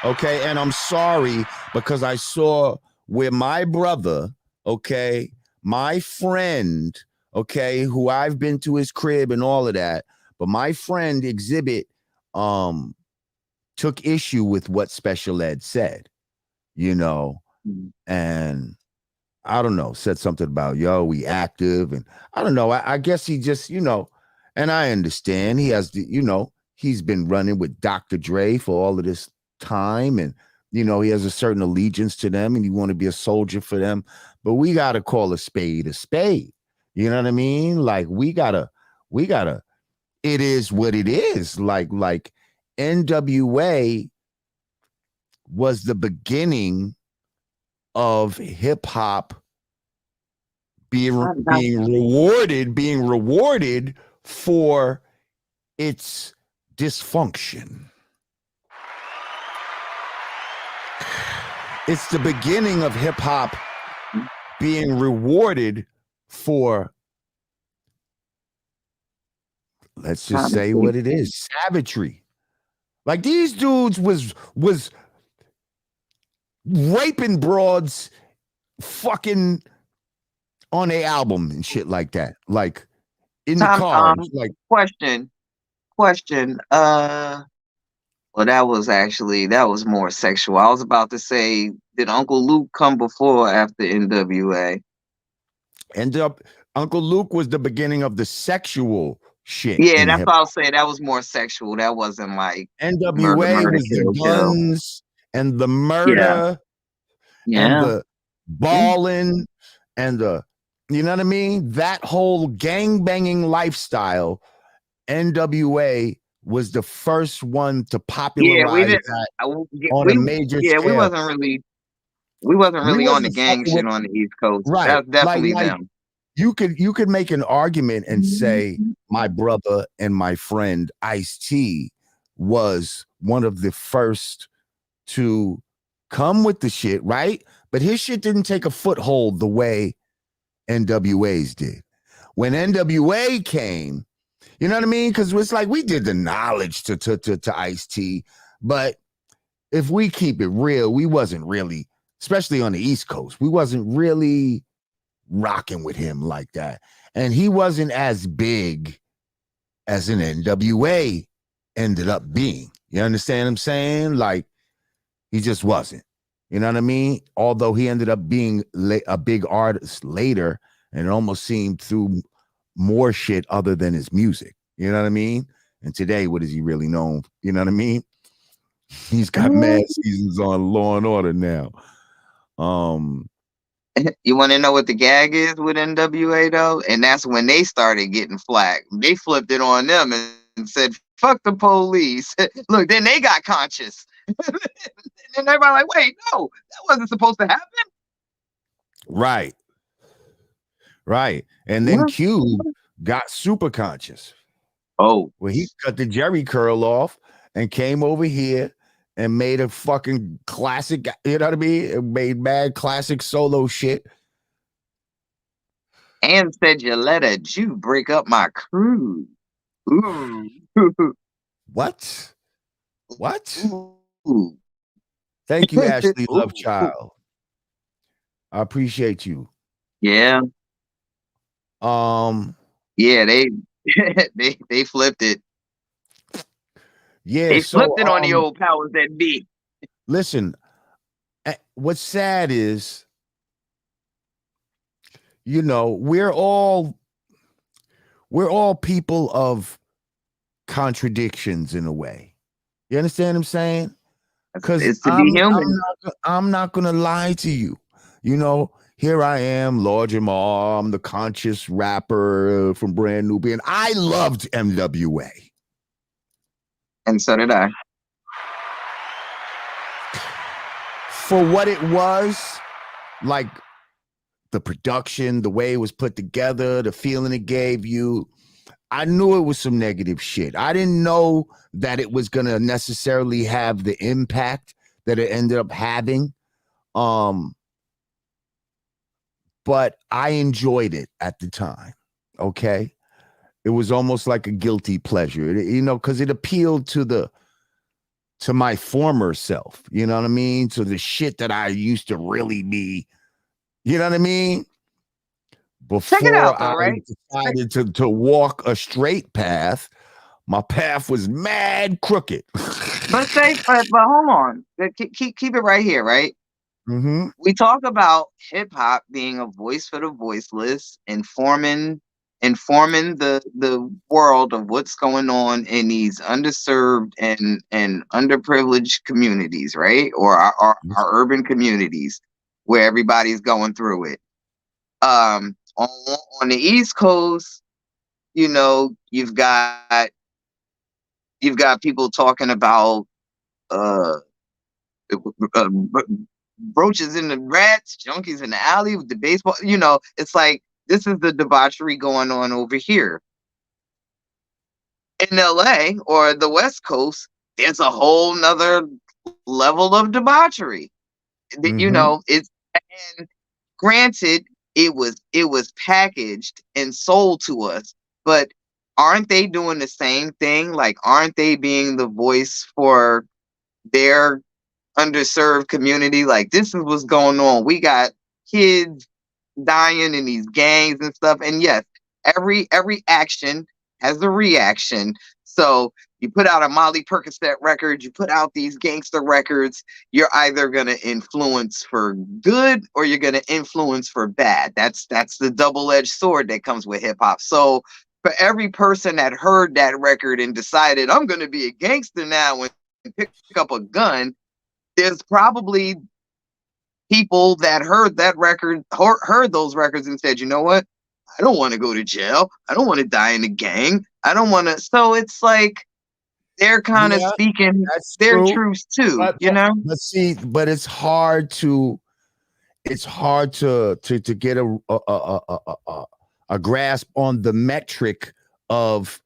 okay, and I'm sorry because I saw where my brother, okay, my friend, okay, who I've been to his crib and all of that, but my friend Exhibit took issue with what Special Ed said, and I don't know, said something about, we active, and I don't know, I guess he just, and I understand he has the, he's been running with Dr. Dre for all of this time, and he has a certain allegiance to them, and you want to be a soldier for them, but we got to call a spade a spade. You know what I mean? Like we gotta, it is what it is. Like NWA was the beginning of hip hop being rewarded for its dysfunction. It's the beginning of hip hop being rewarded for, let's just say what it is, savagery. Like these dudes was raping broads fucking on a album and shit like that. Like in the cars. Like question. Well, that was more sexual. I was about to say, did Uncle Luke come before or after NWA? Uncle Luke was the beginning of the sexual shit. Yeah, that's what I was saying. That was more sexual. That wasn't like NWA was the guns and the murder and the balling and the, you know what I mean? That whole gang banging lifestyle NWA was the first one to Yeah, we popularize didn't. that I- on a We major yeah, scale. we wasn't We really on the wasn't gang fucking with shit on the East Coast. right. That's definitely them. You could make an argument and say my brother and my friend Ice-T was one of the first to come with the shit, right? But his shit didn't take a foothold the way NWA's did. When NWA came, you know what I mean? Because it's like we did the knowledge to Ice-T, but if we keep it real, we wasn't really, especially on the East Coast, we wasn't really rocking with him like that. And he wasn't as big as an NWA ended up being. You understand what I'm saying? Like, he just wasn't. You know what I mean? Although he ended up being a big artist later, and it almost seemed through more shit other than his music. You know what I mean? And today, what is he really known? You know what I mean? He's got mad seasons on Law and Order now. You want to know what the gag is with NWA though? And that's when they started getting flack. They flipped it on them and said, "Fuck the police." Look, then they got conscious. And everybody like, wait, no, that wasn't supposed to happen. Right. And then Cube got super conscious. Oh, well, he cut the Jerry curl off and came over here and made a fucking classic, you know what I mean? It made mad classic solo shit. and said you let a Jew break up my crew. Ooh. What? Ooh. Thank you, Ashley Ooh. Lovechild. I appreciate you. Yeah. Yeah, they they flipped it. Yeah, They flipped it on the old powers that be. Listen, what's sad is, you know, we're all people of contradictions in a way. You understand what I'm saying? Because It's to be human. I'm not gonna lie to you. You know, here I am, Lord Jamar. I'm the conscious rapper from Brand Nubian. I loved NWA. And so did I. For what it was, like the production, the way it was put together, the feeling it gave you. I knew it was some negative shit. I didn't know that it was gonna necessarily have the impact that it ended up having. But I enjoyed it at the time. Okay. It was almost like a guilty pleasure, you know, because it appealed to my former self, you know what I mean? To the shit that I used to really be, you know what I mean? Check it out, Before though, I right? decided to walk a straight path, my path was mad crooked. But hold on. Keep it right here, right? Mm-hmm. We talk about hip hop being a voice for the voiceless, informing the world of what's going on in these underserved and underprivileged communities, right? Or our urban communities where everybody's going through it. On the East Coast, you know, you've got people talking about uh, uh roaches in the rats, junkies in the alley with the baseball. You know, it's like this is the debauchery going on over here. In LA or the West Coast, there's a whole nother level of debauchery. You know, it's, and granted, it was packaged and sold to us, but aren't they doing the same thing? Like, aren't they being the voice for their underserved community? Like, this is what's going on. We got kids dying in these gangs and stuff. And yes, every action has a reaction. So you put out a Molly Percocet record, you put out these gangster records, you're either gonna influence for good or you're gonna influence for bad. That's the double-edged sword that comes with hip hop. So for every person that heard that record and decided I'm gonna be a gangster now and pick up a gun, there's probably people that heard that record, heard those records and said, you know what? I don't want to go to jail. I don't want to die in a gang. I don't want to. So it's like they're kind of Yeah, speaking that's their true. truths too, But you know? see, but it's hard to get a grasp on the metric of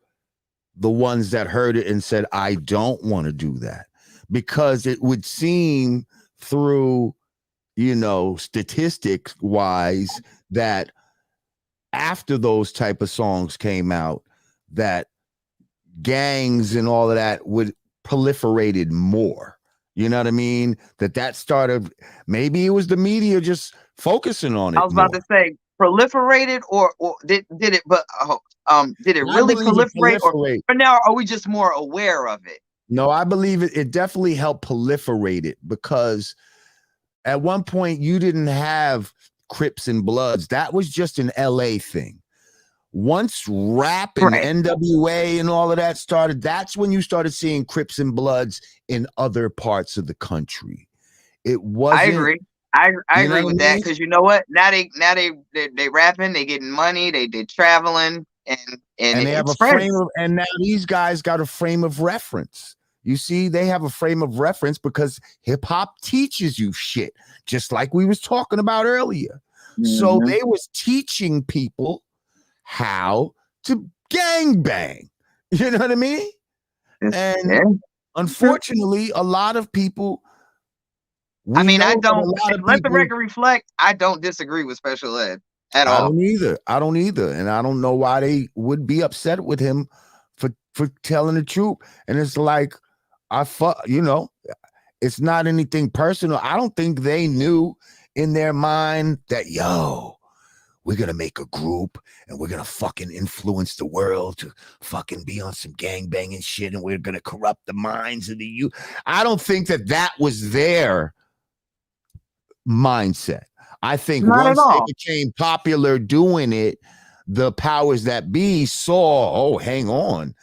the ones that heard it and said, I don't want to do that, because it would seem through, statistics wise, that after those type of songs came out, that gangs and all of that would proliferated more. You know what I mean? That started, maybe it was the media just focusing on I it was about more. to say proliferated or did it, but did it I really believe it proliferate proliferate. or now are we just more aware of it? No, I believe it definitely helped proliferate it, because at one point you didn't have Crips and Bloods. That was just an LA thing. Once rap and Right. NWA and all of that started, that's when you started seeing Crips and Bloods in other parts of the country. It I wasn't, agree. I you know agree what I with that mean? because you know what? Now they rapping, they getting money, they traveling, and And they have it a frame spreads. of, and now these guys got a frame of reference. You see, they have a frame of reference because hip hop teaches you shit, just like we was talking about earlier. So Mhm. they was teaching people how to gang bang. You know what I mean? And Yeah. unfortunately, a lot of people, I we mean, I know that don't a lot of let the people, record reflect. I don't disagree with Special Ed at I all. don't either. I don't either. And I don't know why they would be upset with him for telling the truth. And it's like, it's not anything personal. I don't think they knew in their mind that, we're gonna make a group and we're gonna fucking influence the world to fucking be on some gang banging shit, and we're gonna corrupt the minds of the youth. I don't think that was their mindset. I think Not at once they all. became popular doing it, the powers that be saw, oh, hang on,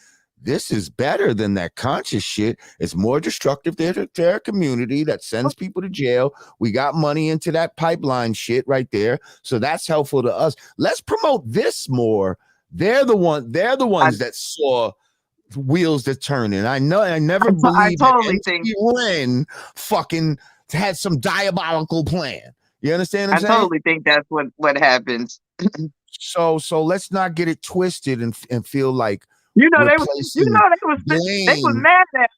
this is better than that conscious shit. It's more destructive to their community, that sends people to jail. We got money into that pipeline shit right there. So that's helpful to us. Let's promote this more. They're the ones that saw wheels that turning. I never I believed that totally think MC Ren fucking had some diabolical plan. You understand what I I'm saying? totally think that's what happens. So let's not get it twisted and feel like You know we're they was placing they was blame. mad at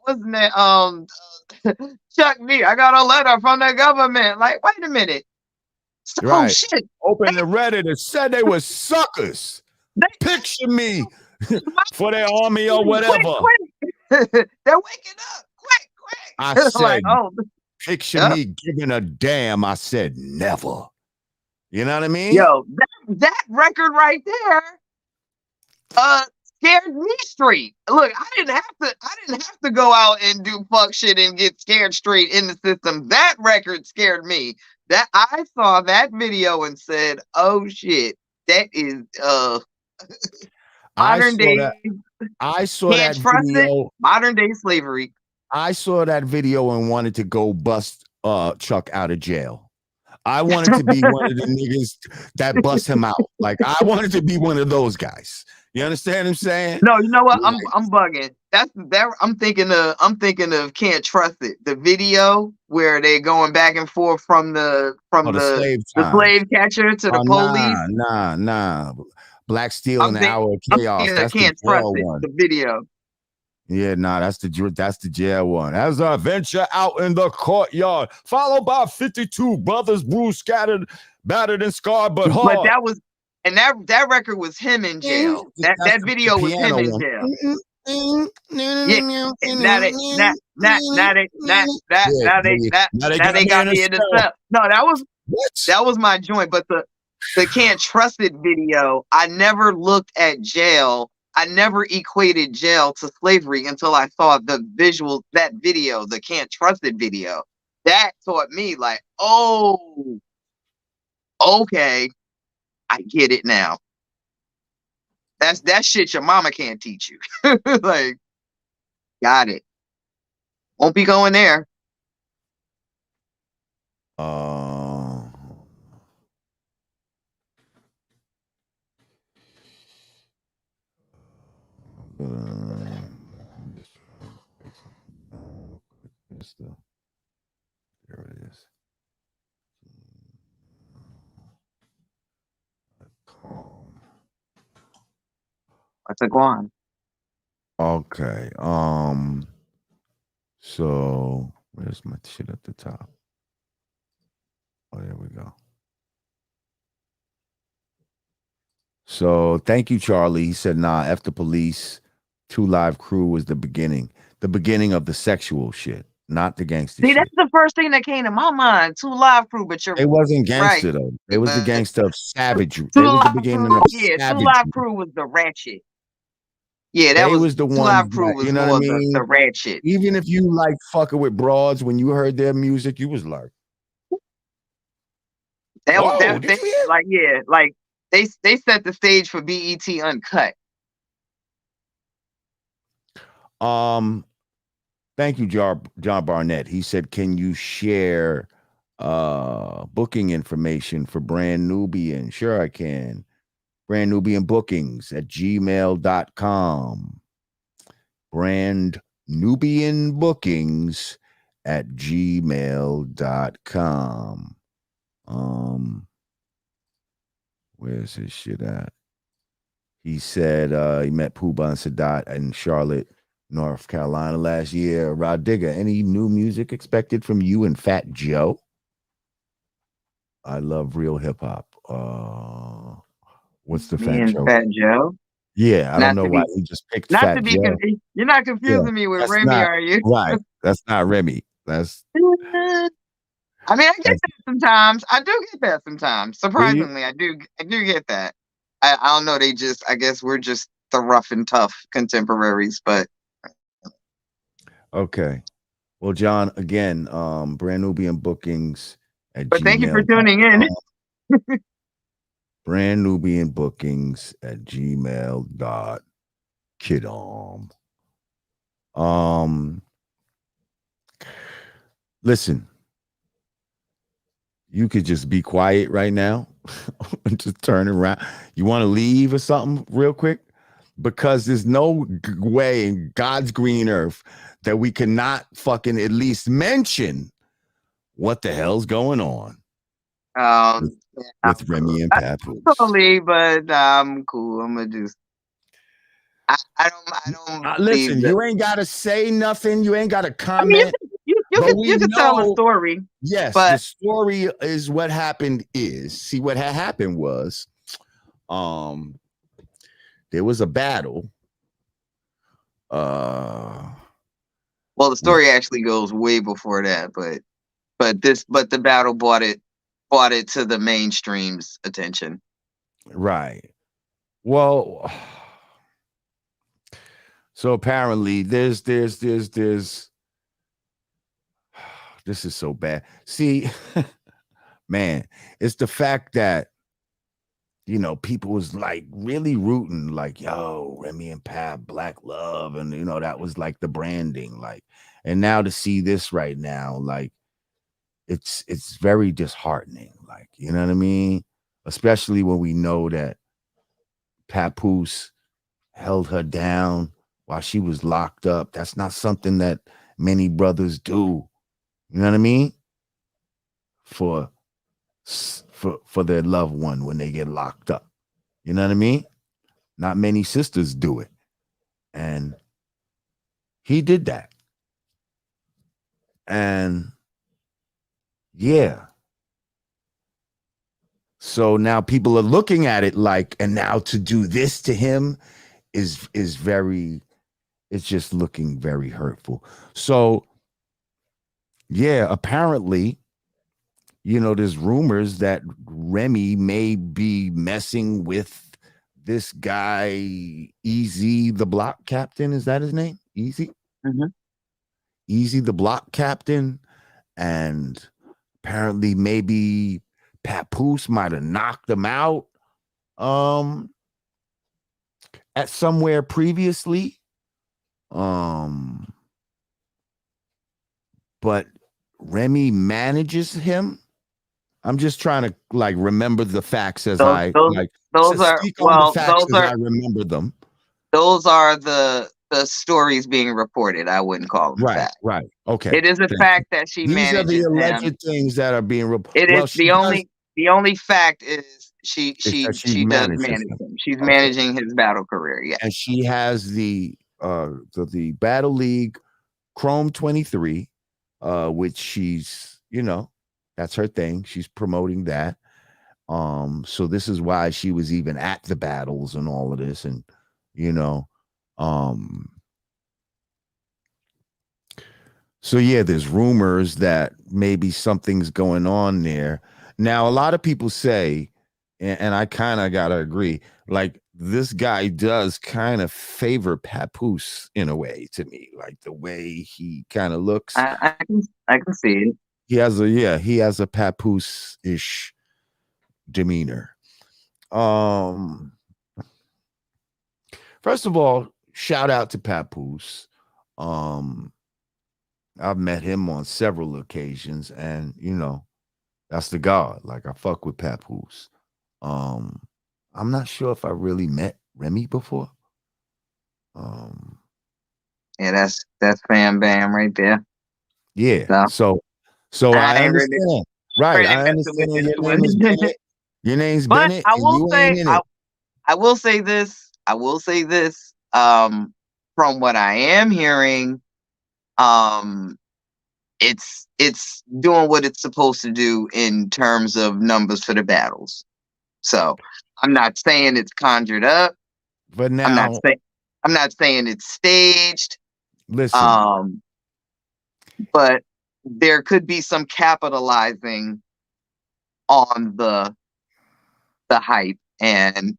wasn't it Chuck D. I got a letter from the government. Like, wait a minute. Oh Right. shit. Open the Reddit and said they were suckers. They Picture me quick, for their army or whatever. quick. They're waking up. I Quick. Like, said, oh picture yeah. me giving a damn. I said, never. You know what I mean? Yo, that record right there scared me straight. Look, I didn't have to go out and do fuck shit and get scared straight in the system. That record scared me. That I saw that video and said, "Oh shit, that is I modern saw day that. I saw can't that trust it. video. Modern day slavery." I saw that video and wanted to go bust Chuck out of jail. I wanted to be one of the niggas that bust him out. Like, I wanted to be one of those guys. You understand what I'm saying? No, you know what? Like, I'm bugging. That's that. I'm thinking of Can't Trust It. The video where they going back and forth from the oh, the slave the times. slave catcher to the Oh, police. nah. Black Steel I'm and the think Hour of I'm Chaos. thinking of That's the Can't Trust jail It. one. The video. Yeah, nah, that's the jail one. As I venture out in the courtyard, followed by 52 brothers, bruised, scattered, battered, and scarred, but But hard. that was and that record was him in jail. That's That the video was him piano in one. jail. Yeah. Now they now now now they now that Yeah, now they that now they now got they me got in a me in the cell. cell. No, What? that was my joint. But the Can't Trust It video, I never looked at jail. I never equated jail to slavery until I saw the visual, that video, the Can't Trust It video. That taught me, like, oh, okay, I get it now. That shit your mama can't teach you. Like, got it. Won't be going there. Uh, There it is. What's a guan? Okay. So where's my shit at the top? Oh, there we go. So thank you, Charlie. He said, nah, F the police. 2 Live Crew was the beginning of the sexual shit, not the gangster See, shit. that's the first thing that came to my mind. 2 Live Crew, but you're It wasn't right. gangster though. It was the gangster of savagery. 2 It was the Live beginning Crew, of yeah, 2 savagery. Live Crew was the ratchet. Yeah, that They was was the 2 ones Live Crew that, was you know what I more mean? the ratchet. Even if you like fucking with broads, when you heard their music, you was like, That was whoa, that did they you hear? like yeah, like they set the stage for BET Uncut. Thank you, John Barnett. He said, can you share booking information for Brand Nubian? Sure, I can. Brand Nubian bookings at gmail.com. Brand Nubian bookings at gmail.com. Where's his shit at? He said he met Pooh and Sadat in Charlotte, North Carolina last year. Rah Digga, any new music expected from you and Fat Joe? I love real hip hop. What's the Me Fat and Joe? Fat Joe. Yeah, I don't Not know to why be he just picked not Fat to be Joe. you're not Yeah, confusing me with that's Remy, not are you? right. That's not Remy. That's I mean, I get that's that sometimes. I do get that sometimes. do you? Surprisingly, I do get that. I don't know, they just I guess we're just the rough and tough contemporaries, but Okay. Well, John, again, Brand Nubian bookings at thank you for tuning in. gmail.com. Brand Nubian bookings at gmail.com. Listen, you could just be quiet right now and just turn around. You want to leave or something real quick? Because there's no way in God's green earth that we cannot fucking at least mention what the hell's going on with, Yeah, with Remy and I'm Papoose. totally, but I'm cool. I'm gonna just I don't believe Listen, that. you ain't got to say nothing. You ain't got to I mean, comment. you But could we you could tell a know, story, yes, the but story is what happened is. See, what had happened was there was a battle well, the with story actually goes way before that. But the battle brought it to the mainstream's attention. right. Well, so apparently there's this is so bad. See, man, it's the fact that people was like really rooting, like, yo, Remy and Pap, Black Love, and that was like the branding, like, and now to see this right now, like, it's very disheartening, like, you know what I mean? Especially when we know that Papoose held her down while she was locked up. That's not something that many brothers do. You know what I mean? For their loved one when they get locked up. You know what I mean? Not many sisters do it. And he did that. And yeah. So now people are looking at it like, and now to do this to him is very, it's just looking very hurtful. So yeah, apparently, there's rumors that Remy may be messing with this guy, Easy the Block Captain. Is that his name? Easy? Mm-hmm. Easy the Block Captain. And apparently maybe Papoose might have knocked him out at somewhere previously. But Remy manages him. I'm just trying to like remember the facts as Those I those like those are speak on the well facts as I remember them. those are the the stories being reported. I wouldn't call them Right, fact. right. Okay. It is a Thank you. fact that she These are the manages him. alleged things that are being reported. It is Well, she does. the only fact is she Is she that she she does manages manage him. him. She's Okay. managing his battle career. Yeah. And she has the Battle League Chrome 23, which she's, that's her thing. She's promoting that. So this is why she was even at the battles and all of this, and you know, um, so yeah, there's rumors that maybe something's going on there. Now, a lot of people say, and I kind of gotta agree, like this guy does kind of favor Papoose in a way to me, like the way he kind of looks. I can see it. He has a Papoose-ish demeanor. Um, First of all, shout out to Papoose. Um, I've met him on several occasions, and that's the God. Like I fuck with Papoose. Um, I'm not sure if I really met Remy before. Um, Yeah, that's Bam Bam right there. yeah. So So I I ain't really understand. Right. really I messing with understand this your name is one. Bennett. Your name's But Bennett, I and will you say ain't in it. I will say this. I will say this. From what I am hearing, um, it's doing what it's supposed to do in terms of numbers for the battles. So I'm not saying it's conjured up. But I'm not now, saying I'm not saying it's staged. listen, Um, but there could be some capitalizing on the hype, and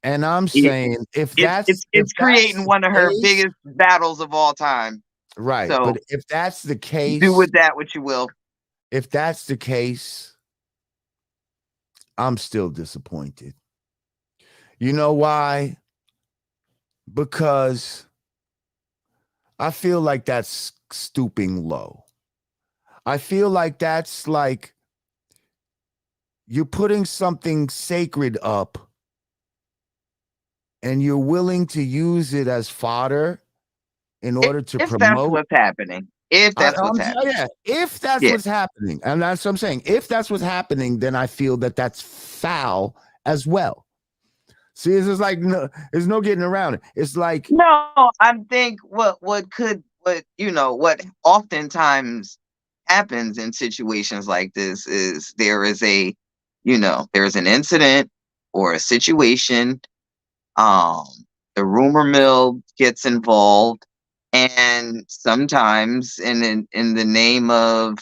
and I'm it, saying it's if that's creating the one of her case, biggest battles of all time. right. So But if that's the do case, with that what you will. if that's the case, I'm still disappointed. You know why? Because I feel like that's stooping low. I feel like that's like you're putting something sacred up and you're willing to use it as fodder in order to If that's promote. what's happening. If that's what's happening. Yeah, if that's Yeah. what's happening, and that's what I'm saying, if that's what's happening, then I feel that that's foul as well. See, it's just like there's no getting around it. It's like No, I think what oftentimes happens in situations like this is there's an incident or a situation, um, the rumor mill gets involved, and sometimes in the name of,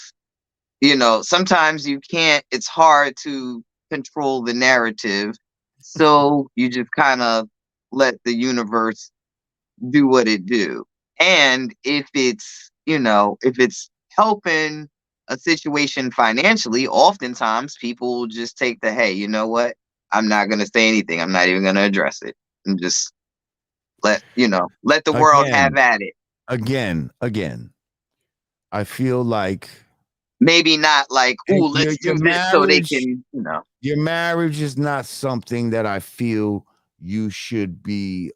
sometimes you can't, it's hard to control the narrative. So you just kind of let the universe do what it do. And if it's helping a situation financially, oftentimes people will just take the, hey, you know what? I'm not going to say anything. I'm not even going to address it. And just let the world have again, at it. again. I feel like Maybe not like, ooh, your let's do this so they can, your marriage is not something that I feel you should be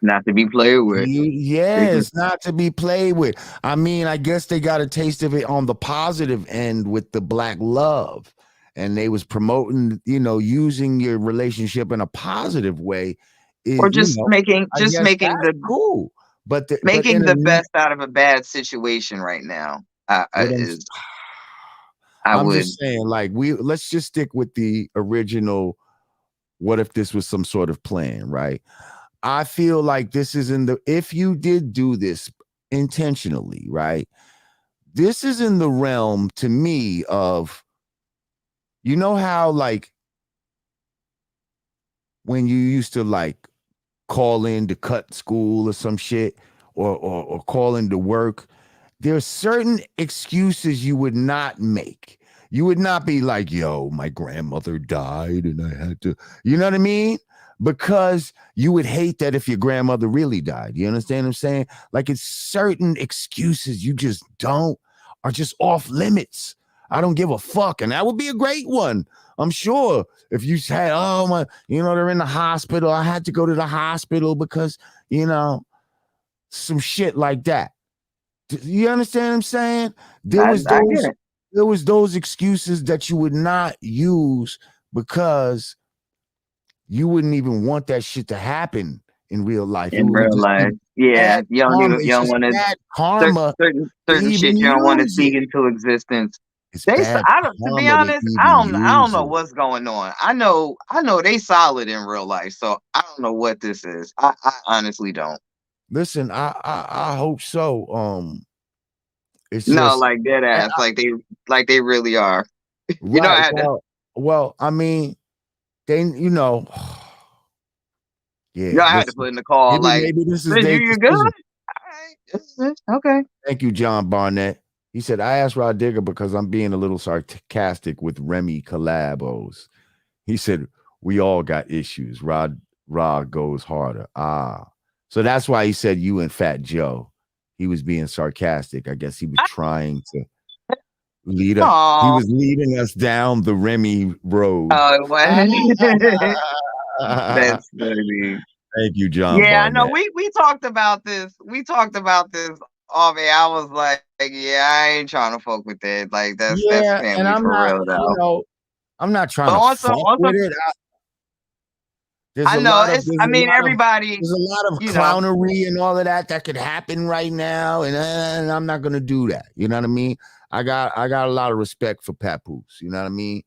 not to be played with. It's not to be played with. I mean, I guess they got a taste of it on the positive end with the black love, and they was promoting, using your relationship in a positive way. Or just making I just guess making that's the cool. But making the best out of a bad situation right now. what Is I I'm would just saying, like, let's just stick with the original. What if this was some sort of plan, right? I feel like this is if you did do this intentionally, right? This is in the realm to me of, how like when you used to like call in to cut school or some shit, or call in to work, there's certain excuses you would not make. You would not be like, yo, my grandmother died and I had to, you know what I mean? Because you would hate that if your grandmother really died. You understand what I'm saying? Like it's certain excuses you just don't, are just off limits. I don't give a fuck. And that would be a great one. I'm sure if you said, oh my, they're in the hospital. I had to go to the hospital because, some shit like that. You understand what I'm saying? There I was get it. those excuses that you would not use because you wouldn't even want that shit to happen in real life. In It would real just life, be yeah, bad you don't karma. even, you It's don't just want to bad karma to certain even shit you don't want to use speak it. into existence. It's They, bad I don't. To be karma to honest, even I don't use know it. what's going on. I know they solid in real life, so I don't know what this is. I honestly don't. Listen, I hope so. It's No, just like dead and ass, like they really are. You know, I right. had to. Well, I mean, they, You yeah. know, I had to Listen, put in the call. Like, maybe this is "Sis, their you good? decision. All right, okay. Thank you, John Barnett. He said, I asked Rah Digga because I'm being a little sarcastic with Remy collabos. He said, we all got issues. Rod goes harder. So that's why he said you and Fat Joe. He was being sarcastic. I guess he was trying to he Oh, was leading us down the Remy road. what? That's funny. Thank you, John Yeah, I know. Barnett. We talked about this. We talked about this off air. I was like, yeah, I ain't trying to fuck with that. Like, that's Yeah, and family I'm for not, real though. I'm not trying But to also, fuck with it. There's I a know lot of it's. I mean, everybody. there's a lot of You know, clownery and all of that could happen right now, and I'm not gonna do that. You know what I mean? I got a lot of respect for Papoose. You know what I mean?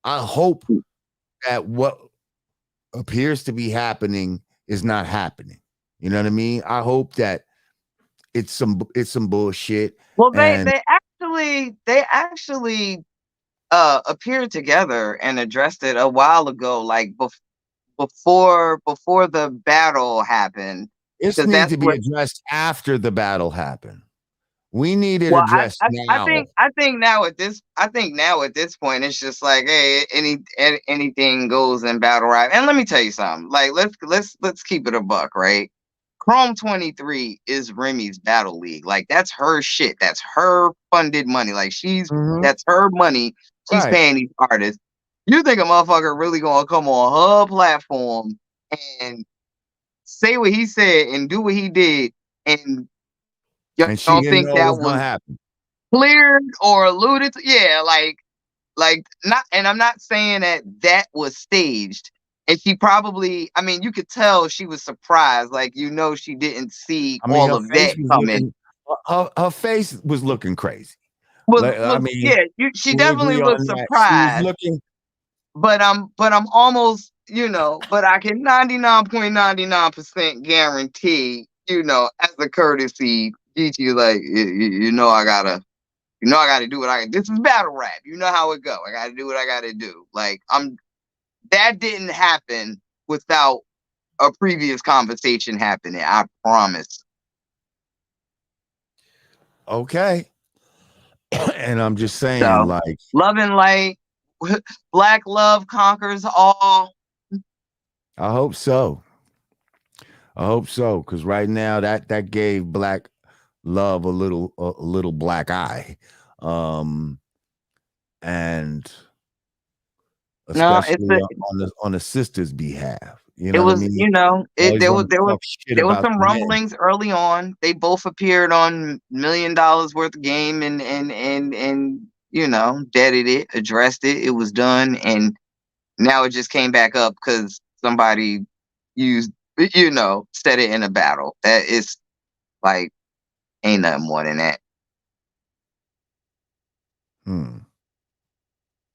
I hope that what appears to be happening is not happening. You know what I mean? I hope that it's some bullshit. well, And they actually appeared together and addressed it a while ago, like before the battle happened, this because needs that's to be what. addressed after the battle happened. We need it Well, addressed now. I think now at this point it's just like, hey, anything goes in battle rap. And let me tell you something. Like, let's keep it a buck, right? Chrome 23 is Remy's battle league. Like, that's her shit. That's her funded money. Like, Mhm. that's her money. She's Right. paying these artists. You think a motherfucker really gonna come on her platform and say what he said and do what he did, and you And she don't didn't think know it that was gonna was happen. cleared or alluded to? Yeah, like not. And I'm not saying that was staged. And she probably, I mean, you could tell she was surprised. Like, she didn't see I mean, all her of face that was coming. looking her face was looking crazy. I Was mean, Yeah, she we definitely agree looked on that. She was surprised. looking But I'm almost, but I can 99.99% guarantee, as a courtesy, Gigi, like, I gotta do what this is battle rap. You know how it go. I gotta do what I gotta do. Like, that didn't happen without a previous conversation happening. I promise. okay. And I'm just saying, So, like, love and light, black love conquers all. I hope so. I hope so. Because right now that gave black love a little black eye. And No, it's especially on the sister's behalf. You it know what I was, mean? it Always there want was to there was talk shit there was about some the men. rumblings early on. They both appeared on $1 million worth of game, and deaded it, addressed it. It was done, and now it just came back up because somebody used, said it in a battle. That is, like, ain't nothing more than that. Hmm.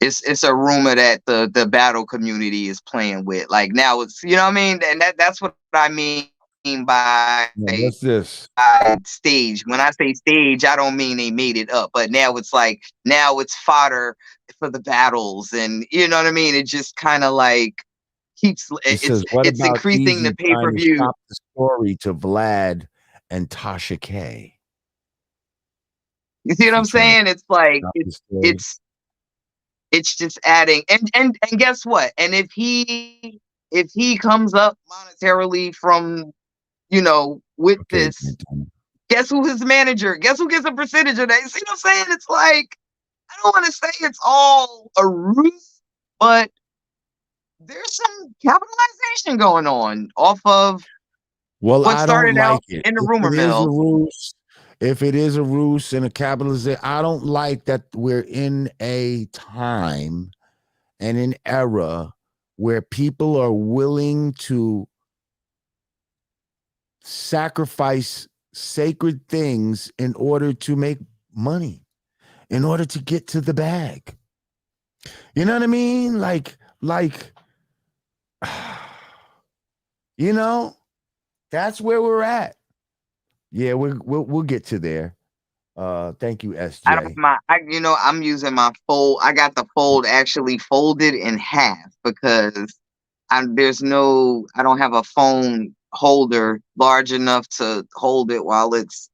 It's a rumor that the battle community is playing with. Like, now it's, you know what I mean? And that's what I mean by Now, what's this? stage. When I say stage, I don't mean they made it up, but now it's like, now it's fodder for the battles, and you know what I mean? It just kind of like keeps It says, what it's about increasing the Easy trying to pay-per-view. shop the story to Vlad and Tasha K? You see Is what he I'm trying to saying? It's like shop the story? it's it's just adding, and guess what? And if he comes up monetarily from, with Okay. this, guess who his manager? Guess who gets a percentage of that? You see what I'm saying? It's like, I don't want to say it's all a ruse, but there's some capitalization going on off of Well, what I don't started like out it. in the If rumor it is a mill. ruse, if it is a ruse and a capitalization, I don't like that we're in a time and an era where people are willing to sacrifice sacred things in order to make money, in order to get to the bag. You know what I mean? Like, you know, that's where we're at. Yeah, we'll get to there. Thank you, I don't SJ. I'm using my fold. I got the fold actually folded in half because I don't have a phone holder large enough to hold it while it's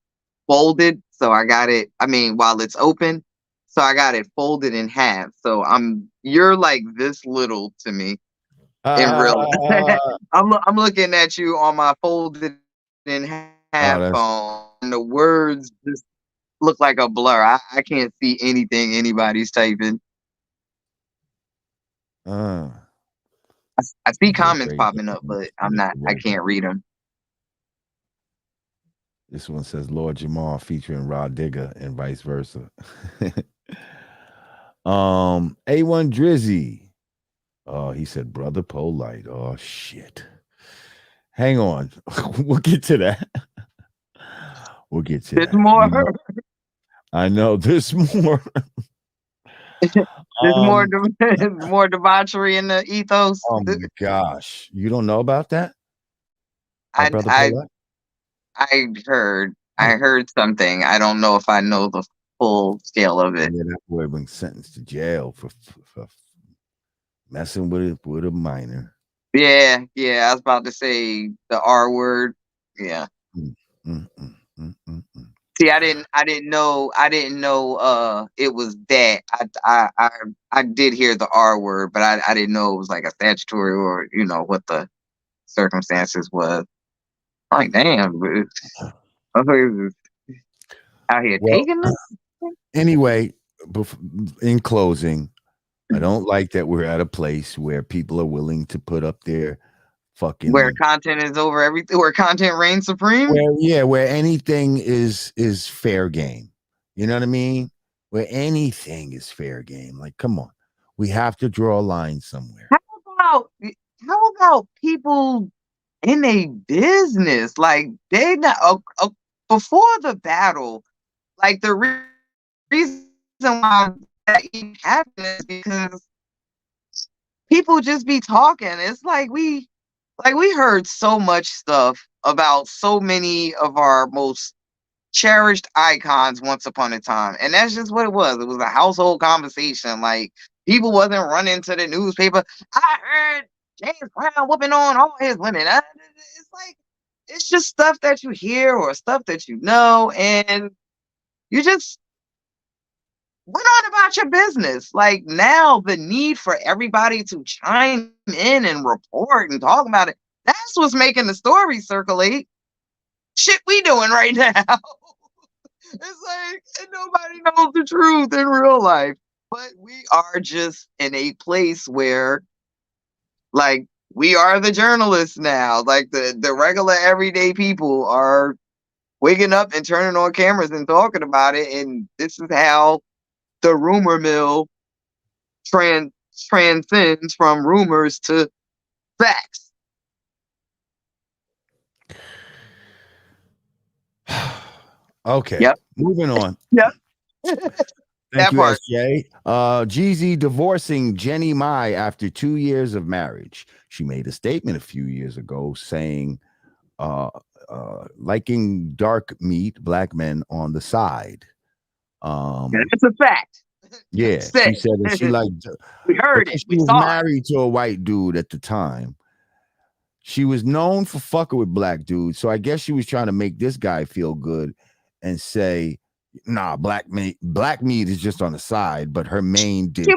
folded. So I got it, while it's open. So I got it folded in half. So you're like this little to me in real life. Oh, I'm looking at you on my folded in half that's phone. And the words just look like a blur. I can't see anything anybody's typing. uh, I see yeah, comments great. popping up, but I can't read them. This one says Lord Jamar featuring Rah Digga and vice versa. A1 Drizzy. Oh, he said brother polite. Oh shit. Hang on. We'll get to that. We'll get to There's that. more. I know there's more. There's more. um More debauchery in the ethos. oh my gosh. You don't know about that? About I brother I polite? I heard. I Oh, heard something. I don't know if I know the full scale of it. yeah, that boy been sentenced to jail for messing with a minor. Yeah, yeah. I was about to say the R word. Yeah. Mm, mm, mm, mm, mm, mm. See, I didn't know it was that. I did hear the R word, but I didn't know it was like a statutory or what the circumstances was. Like, damn, but motherfuckers is out here Well, taking this. anyway, in closing, I don't like that we're at a place where people are willing to put up their Where fucking content is over everything, where content reigns supreme. where anything is fair game. You know what I mean? Where anything is fair game. Like, come on. We have to draw a line somewhere. How about how about people in a business like they not before the battle? Like the reason why that even happened is because people just be talking. It's like we heard so much stuff about so many of our most cherished icons once upon a time. And that's just what it was. It was a household conversation. Like people wasn't running to the newspaper. I heard James Brown whooping on all his women. It's like it's just stuff that you hear or stuff that you know, and you just went on about your business. Like now, the need for everybody to chime in and report and talk about it. That's what's making the story circulate. Shit we doing right now. It's like and nobody knows the truth in real life. But we are just in a place where like we are the journalists now. Like the regular everyday people are waking up and turning on cameras and talking about it. And this is how the rumor mill transcends from rumors to facts. Okay, Yep. moving on. Yep. Thank That you, part. SJ. Jeezy divorcing Jenny Mai after 2 years of marriage. She made a statement a few years ago saying, uh, liking dark meat, black men on the side. That's a fact. Yeah, she Said. said that she liked We heard because it. she We was saw it. married to a white dude at the time. She was known for fucking with black dudes, so I guess she was trying to make this guy feel good and say, "Nah, black meat is just on the side, but her main dish."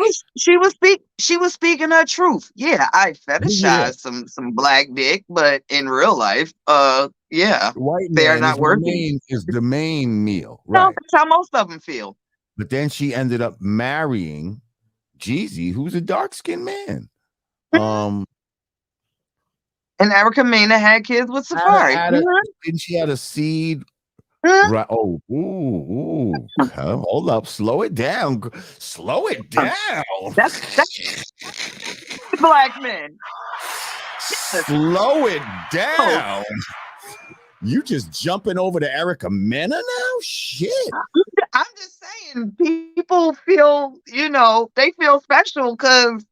She was speaking her truth. Yeah, I Yeah, fetishize some black dick, but in real life, yeah, white they are man not worthy. is the main meal, No, right? that's how most of them feel. But then she ended up marrying Jeezy, who's a dark-skinned man. And Erica Mena had kids with Safari. Didn't she had a seed? Mhm. Right. Oh, ooh. Hold up. Slow it down. Slow it down. That's black men. Slow it down. You just jumping over to Erica Mena now? Shit. I'm just saying, people feel, they feel special because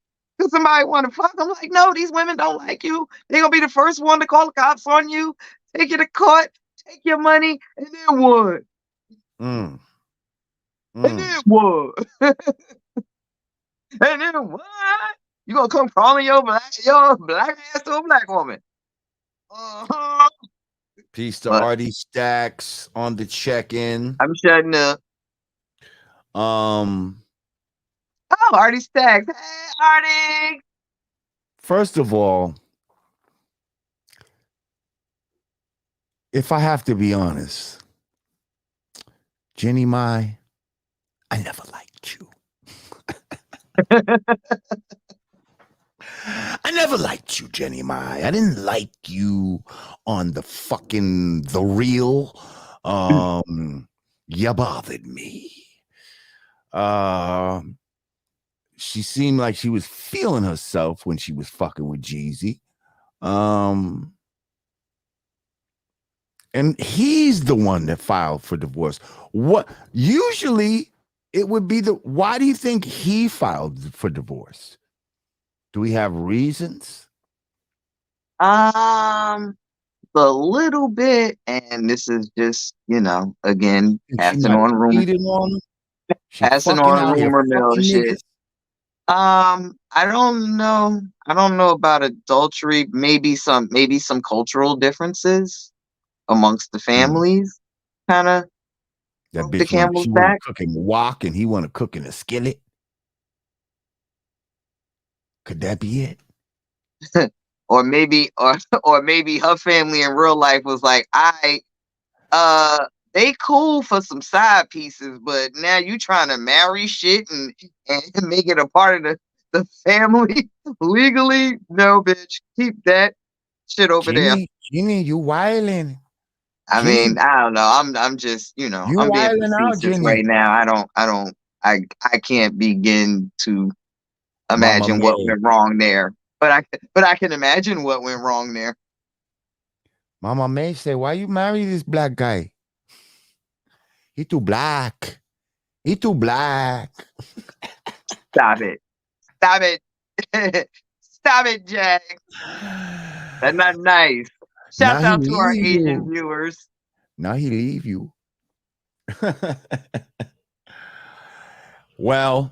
somebody want to fuck. I'm like, no, these women don't like you. They're gonna be the first one to call the cops on you, take you to court, take your money, and then what? And then what? And then what? You gonna come calling your black ass to a black woman? Uh-huh. Peace to But Artie Stacks on the check-in. I'm shutting up. Um, Oh, Artie Stacks. Hey, Artie. First of all, if I have to be honest, Jenny Mai, I never liked you. I never liked you, Jenny Mai. I didn't like you on the real. You bothered me. She seemed like she was feeling herself when she was fucking with Jeezy. And he's the one that filed for divorce. What usually it would be why do you think he filed for divorce? Do we have reasons? A little bit, and this is just, again, passing on rumor mill shit. I don't know. I don't know about adultery. Maybe some cultural differences amongst the families. Kind of. That The bitch camel's she want back. to cook in wok and he want to cook in a skillet. Could that be it? Or maybe her family in real life was like, they cool for some side pieces, but now you trying to marry shit and make it a part of the family legally? No, bitch. Keep that shit over there. Jenny, you wildin'. I mean, I don't know. I'm just, You I'm being wildin' out, facetious Jenny. right now. I can't begin to imagine what went wrong there. But I can imagine what went wrong there. Mama May say, why you marry this black guy? He too black. He too black. Stop it. Stop it. Stop it, Jack. That's not nice. Shout out to our Asian viewers. Now he leave you. Well,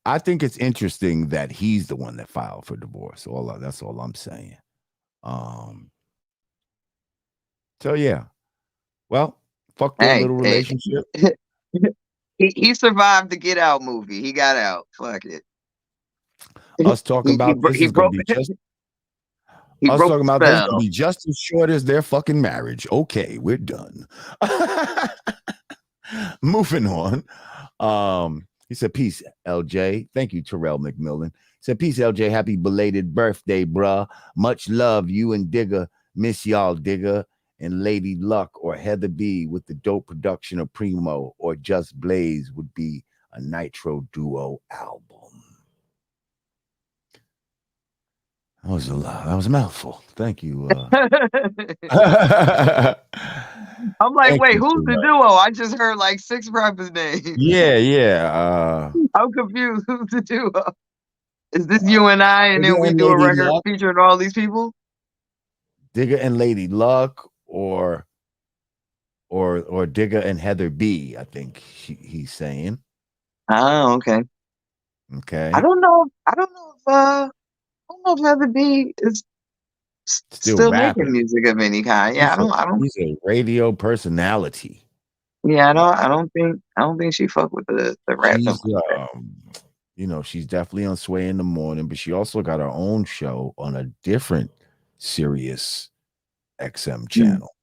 I think it's interesting that he's the one that filed for divorce. That's all I'm saying. So yeah. Well, fuck their little relationship. He survived the Get Out movie. He got out. Fuck it. Us talking about this is gonna be just. Us talking about this gonna be just as short as their fucking marriage. Okay, we're done. Moving on. He said, peace, LJ. Thank you, Terrell McMillan. He said, peace, LJ. Happy belated birthday, bruh. Much love. You and Digga. Miss y'all, Digga. And Lady Luck or Heather B with the dope production of Primo or Just Blaze would be a Nitro Duo album. That was a lot. That was a mouthful. Thank you. I'm like, wait, who's the duo? I just heard like 6 rappers' names. Yeah. I'm confused. Who's the duo? Is this you and I, and then we do a record featuring all these people? Digga and Lady Luck, or Digga and Heather B. I think he's saying. Oh, okay. Okay. I don't know if Heather B is still making music of any kind. Yeah, I don't. He's a radio personality. Yeah, I don't think she fuck with the rap. She's definitely on Sway in the Morning, but she also got her own show on a different Sirius XM channel.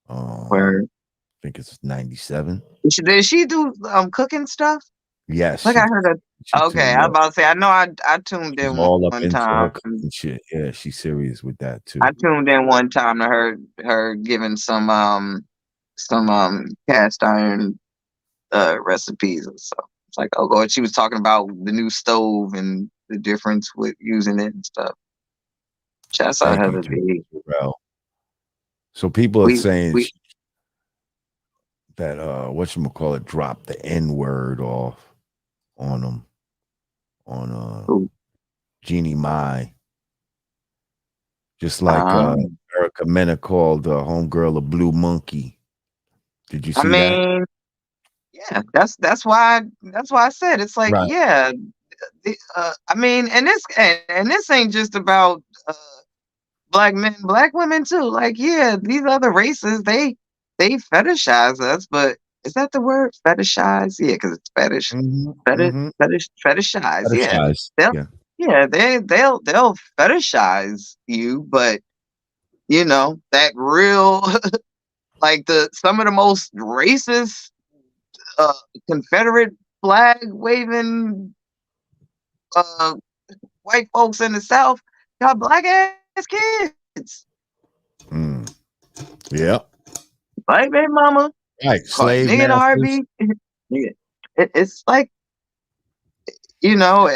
I think it's 97. Did she do cooking stuff? Yes, Like I heard her. she Okay, too. I was Yeah, about to say. I know I tuned she's in all up one into her time. cooking shit. Yeah, she's serious with that I too. tuned in one time to her giving some cast iron recipes and stuff. It's like, oh god, she was talking about the new stove and the difference with using it and stuff. Shouts out Thank you, Heather B. Terrell. So people are We saying we that whatchamacallit dropped the N-word off on them on who, Jeannie Mai. Just like um Erica Mena called homegirl a blue monkey. Did you I see that? mean, yeah, that's why I said it's like, Right. yeah, I mean, and this ain't just about black men, black women too. Like, yeah, these other races, they fetishize us, but is that the word? Fetishize? Yeah, because it's fetish. Mm-hmm. Fetish, Mm-hmm. fetishize. Yeah, Fetishize. they'll, Yeah. yeah, they'll fetishize you, but you know that real, like the some of the most racist, uh, Confederate flag waving, uh, white folks in the South got black ass kids. Mm. Yep. White baby mama Right. caught Slave nigga in a masters. heartbeat. Nigga, it's like, you know,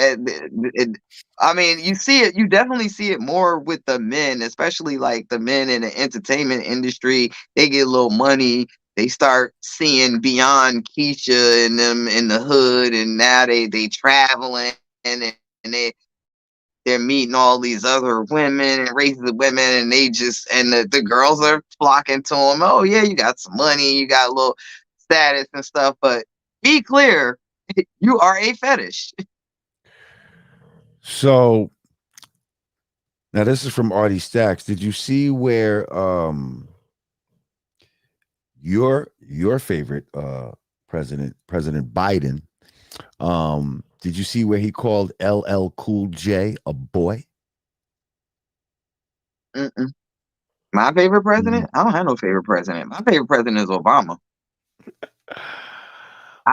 I mean, you see it. You definitely see it more with the men, especially like the men in the entertainment industry. They get a little money. They start seeing beyond Keisha and them in the hood, and now they traveling and they're meeting all these other women and races of women, and they just and the girls are flocking to them. Oh yeah, you got some money, you got a little status and stuff, but be clear, you are a fetish. So now this is from Artie Stacks. Did you see where your favorite President Biden, did you see where he called LL Cool J a boy? Mm-mm. My favorite Mhm. president? I don't have no favorite president. My favorite president is Obama.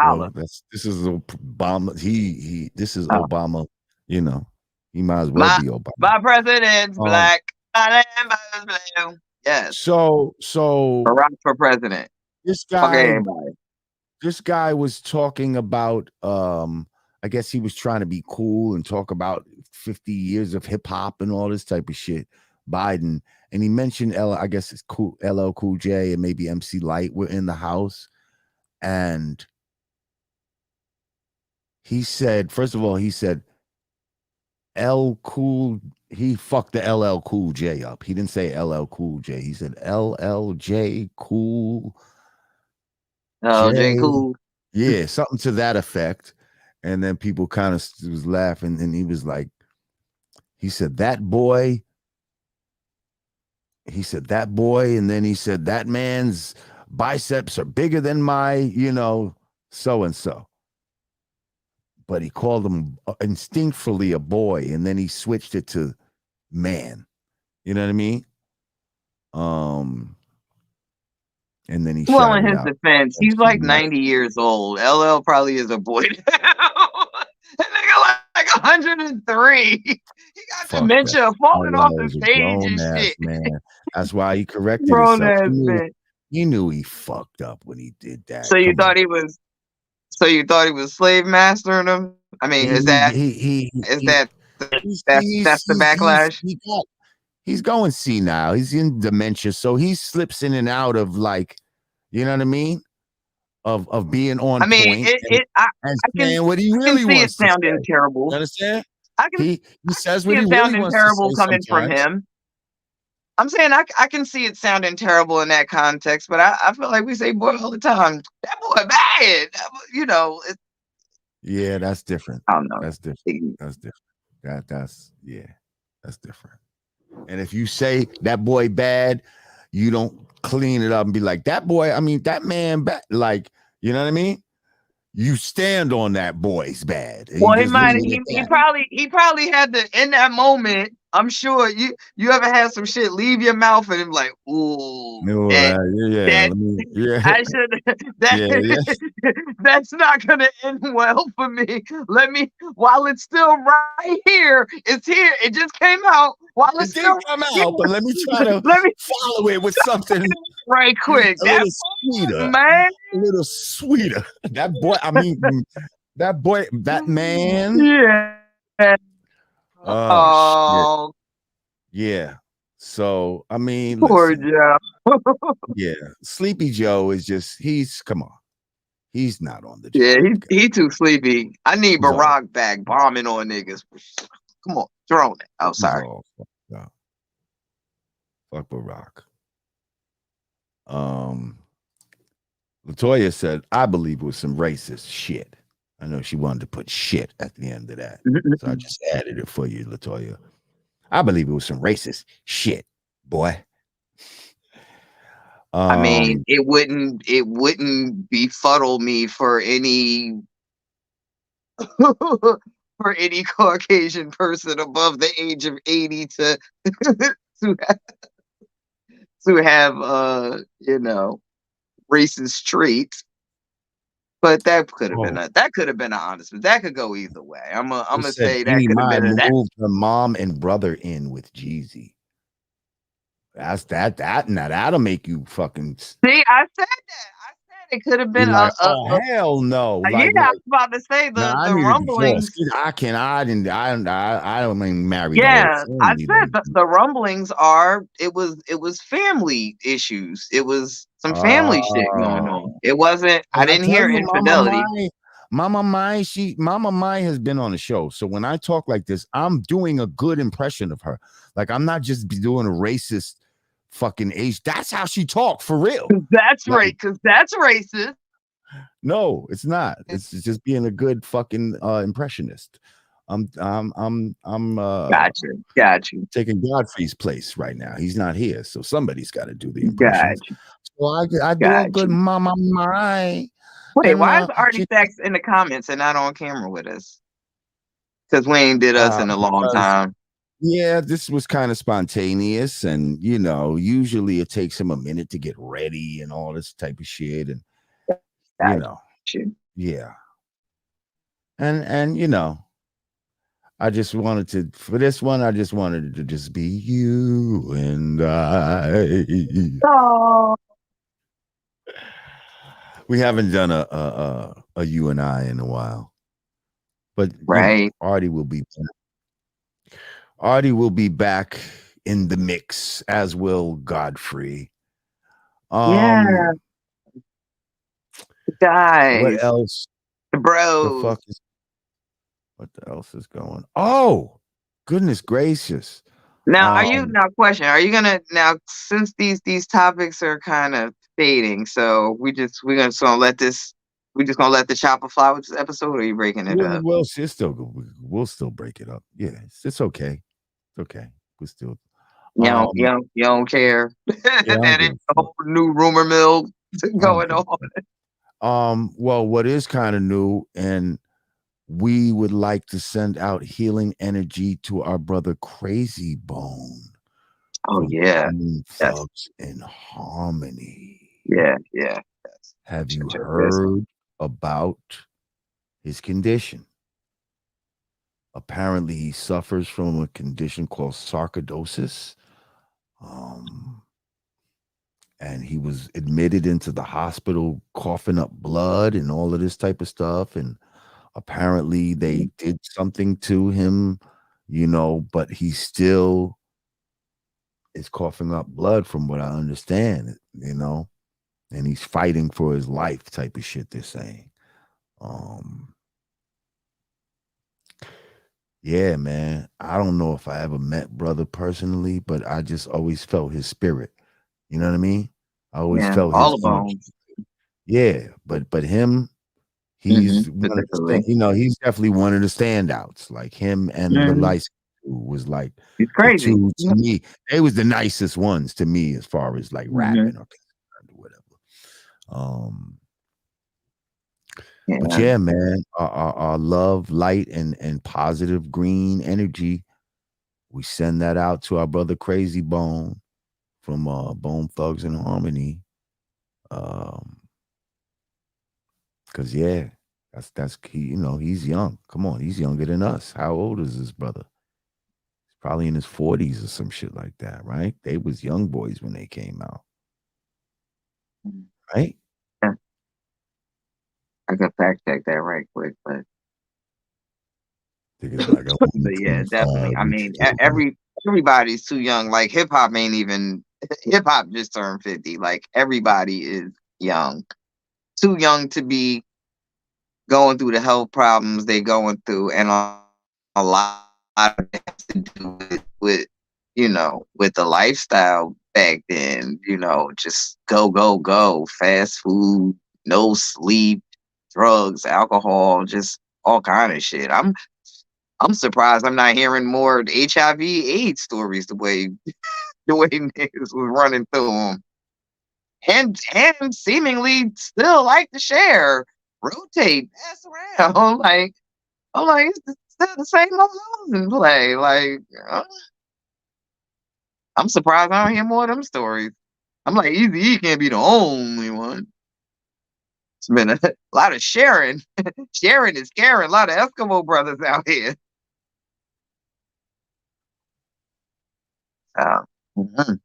Well, Holla. this is Obama. This is Oh, Obama, you know. He might as well my be Obama. my president's Um black. My name is blue. Yes. so Barack for president. this Fuck guy everybody. this guy was talking about I guess he was trying to be cool and talk about 50 years of hip hop and all this type of shit. Biden, and he mentioned I guess it's cool LL Cool J and maybe MC Light were in the house, and he said, first of all, he said L Cool, he fucked the LL Cool J up. He didn't say LL Cool J. He said LLJ Cool Oh, J. J. Cool. Yeah, something to that effect. And then people kind of was laughing, and he was like, he said that boy. He said that boy, and then he said that man's biceps are bigger than my, so and so. But he called him instinctively a boy, and then he switched it to man. You know what I mean? And then he Well, in shouted his out defense, he's MC like Light. 90 years old. LL probably is a boy now. That nigga like 103. He got Fuck that. dementia, falling off LL the is a stage grown and ass shit. man. That's why he corrected Grown himself. ass man. He knew he fucked up when he did So that. you Come thought on. he was so you thought he was slave mastering him? I mean, is He that he is he that that's the he's backlash? he's going senile. He's in dementia, so he slips in and out of, like, you know what I mean, of being I on mean, point and I can saying what he I can really see it wants to sounding say. terrible. You understand? I can He I can says see what he it really sounding wants to terrible say coming from sometimes. him. I'm saying I can see it sounding terrible in that context, but I feel like we say boy all the time. That boy bad. You know, Yeah, that's different. I don't know. That's different. That's different. That's different. And if you say that boy bad, you don't clean it up and be like, that boy, I mean, that man bad. Like, you know what I mean? You stand on that boy's bad. And you Well, he just leave might it at he that. probably had to in that moment. I'm sure you ever had some shit leave your mouth and I'm like, ooh, No, yeah, that let me, yeah, I should yeah, yeah. that's not gonna end well for me. Let me while it's still right here, it's here. It just came out while It it's did still come here. out, but let me try to Let me follow it with something right quick. a That little sweeter, man. a little sweeter. That boy, I mean, that boy, that man. Yeah. Oh shit, Oh, yeah. So I mean, poor listen, Joe. yeah, Sleepy Joe is just come on, he's not on the Yeah, job. he too sleepy. I need He's all Barack back bombing on niggas. Come on, drone it. Oh, he's sorry. all fucked up. Fuck Barack. Latoya said, I believe it was some racist shit. I know she wanted to put shit at the end of that. So I just added it for you, Latoya. I believe it was some racist shit, boy. I mean, it wouldn't befuddle me for any for any Caucasian person above the age of 80 to to have, to have racist traits. But Oh, that could have been an honest, but that could go either way. I'm they gonna said say that Remy could have Ma been that. moved her mom and brother in with Jeezy. That's that. Now that'll make you fucking See, I said that. I said it could have be been like, oh hell no. yeah. I Like was about to say now I the need a divorce. rumblings. I don't mean marry the whole Yeah, I family. said the rumblings are it was family issues. It was some family shit going on. Oh, It wasn't. but I I didn't tell hear you, infidelity. Mama Mai, Mama Mai has been on the show. So when I talk like this, I'm doing a good impression of her. Like I'm not just doing a racist fucking age. That's how she talk for real. That's Like, right, because that's racist. no, it's not. It's just being a good fucking impressionist. I'm Got you, taking Godfrey's place right now. He's not here, so somebody's got to do the got impressions. you, So I do a got good you. Mama Mai, Wait, and why is Artie she Stacks in the comments and not on camera with us? Because we ain't did us in a long because time. yeah, this was kind of spontaneous, and usually it takes him a minute to get ready and all this type of shit, and you Got know, you. yeah, and I just wanted to for this one. I just wanted it to just be you and I. Oh, We haven't done a you and I in a while, but right. Artie will be back in the mix, as will Godfrey. Yeah, Um, what guys, else? the The bros. fuck is what the else is going? Oh, goodness gracious! Now, Um, question? Are you gonna now since these topics are kind of fading? So we just gonna let the chopper fly with this episode, or are you breaking it up? we'll still break it up. Yeah, it's okay. It's okay. We still. You don't care Yeah, I don't that give it's a a fuck. whole new rumor mill I don't going give on. a fuck. Well, what is kind of new, and we would like to send out healing energy to our brother Crazy Bone Oh from yeah, yes, Thugs in Harmony. yeah, yeah. Have you Yes. heard about his condition? Apparently, he suffers from a condition called sarcoidosis. Um, and he was admitted into the hospital coughing up blood and all of this type of stuff. And apparently, they did something to him, but he still is coughing up blood, from what I understand, and he's fighting for his life type of shit, they're saying. Um, Yeah, man. I don't know if I ever met brother personally, but I just always felt his spirit. You know what I mean? I always Yeah, felt all his the energy. bones. Yeah, but him, he's one of Specifically. he's definitely one of the standouts. Like him and the Mhm. lice was like It's the crazy. two to me. They was the nicest ones to me as far as like Hmm. rapping or whatever. Um, but Yeah, yeah, man, our love, light, and positive green energy We send that out to our brother Crazy Bone from Bone Thugs and Harmony. Cause yeah, that's he, he's young. Come on, he's younger than us. How old is his brother? He's probably in his 40s or some shit like that, right? They was young boys when they came out. Right? Yeah. I could fact check that right quick, but Niggas like, I'm only but yeah, 25. definitely. I What mean, you doing? everybody's too young. Like hip hop ain't even hip hop just turned 50. Like everybody is young, too young to be going through the health problems they going through, and a lot of it has to do with the lifestyle back then. Just go go go, fast food, no sleep, drugs, alcohol, just all kind of shit. I'm surprised I'm not hearing more HIV/AIDS stories the way niggas was running through them, and seemingly still like to share, rotate, pass around. I'm like, it's still the same old hoes in play. Like, I'm surprised I don't hear more of them stories. I'm like, Easy E can't be the only one. It's been a lot of sharing. Sharing is caring. A lot of Eskimo brothers out here. Uh, mhm.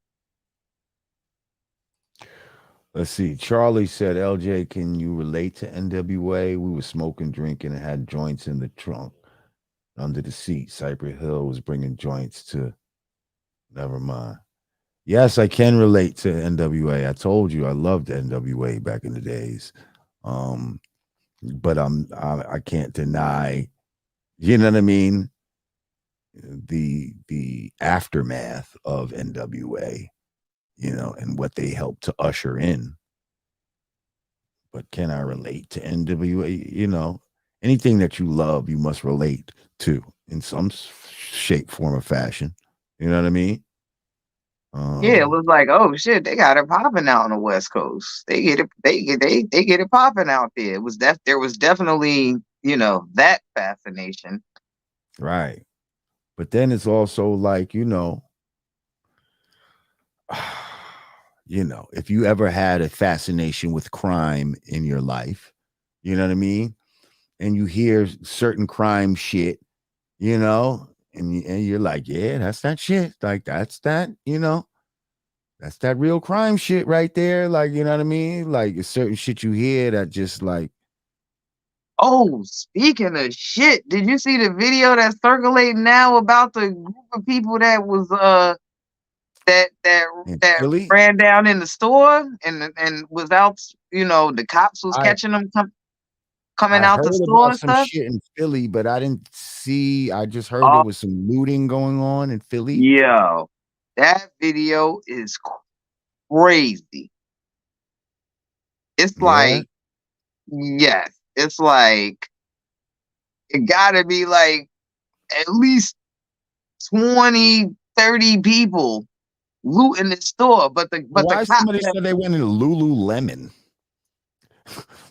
Let's see. Charlie said, LJ, can you relate to NWA? We were smoking, drinking, and had joints in the trunk under the seat. Cypress Hill was bringing joints to. Never mind. Yes, I can relate to NWA. I told you I loved NWA back in the days. Um, but I can't deny, you know what I mean, the aftermath of NWA, and what they helped to usher in. But can I relate to NWA? Anything that you love, you must relate to in some shape, form, or fashion. You know what I mean? Yeah, it Um, was like, oh shit, they got it popping out on the West Coast. They get it popping out there. There was definitely, that fascination. right. But then it's also like, if you ever had a fascination with crime in your life, you know what I mean? And you hear certain crime shit, and you're like, yeah, that's that shit. Like, that's that real crime shit right there. Like, you know what I mean? Like, it's certain shit you hear that just like, Oh, speaking of shit, did you see the video that's circulating now about the group of people that was that that in that Philly, ran down in the store and was out, the cops was I catching them coming I out the heard store about and some stuff? shit in Philly, but I didn't see. I just heard there Oh, was some looting going on in Philly. yo, that video is crazy. It's Yeah. like, yes, it's like it gotta be like at least 20, 30 people looting the store, but the Why cops somebody have, said they went into Lululemon?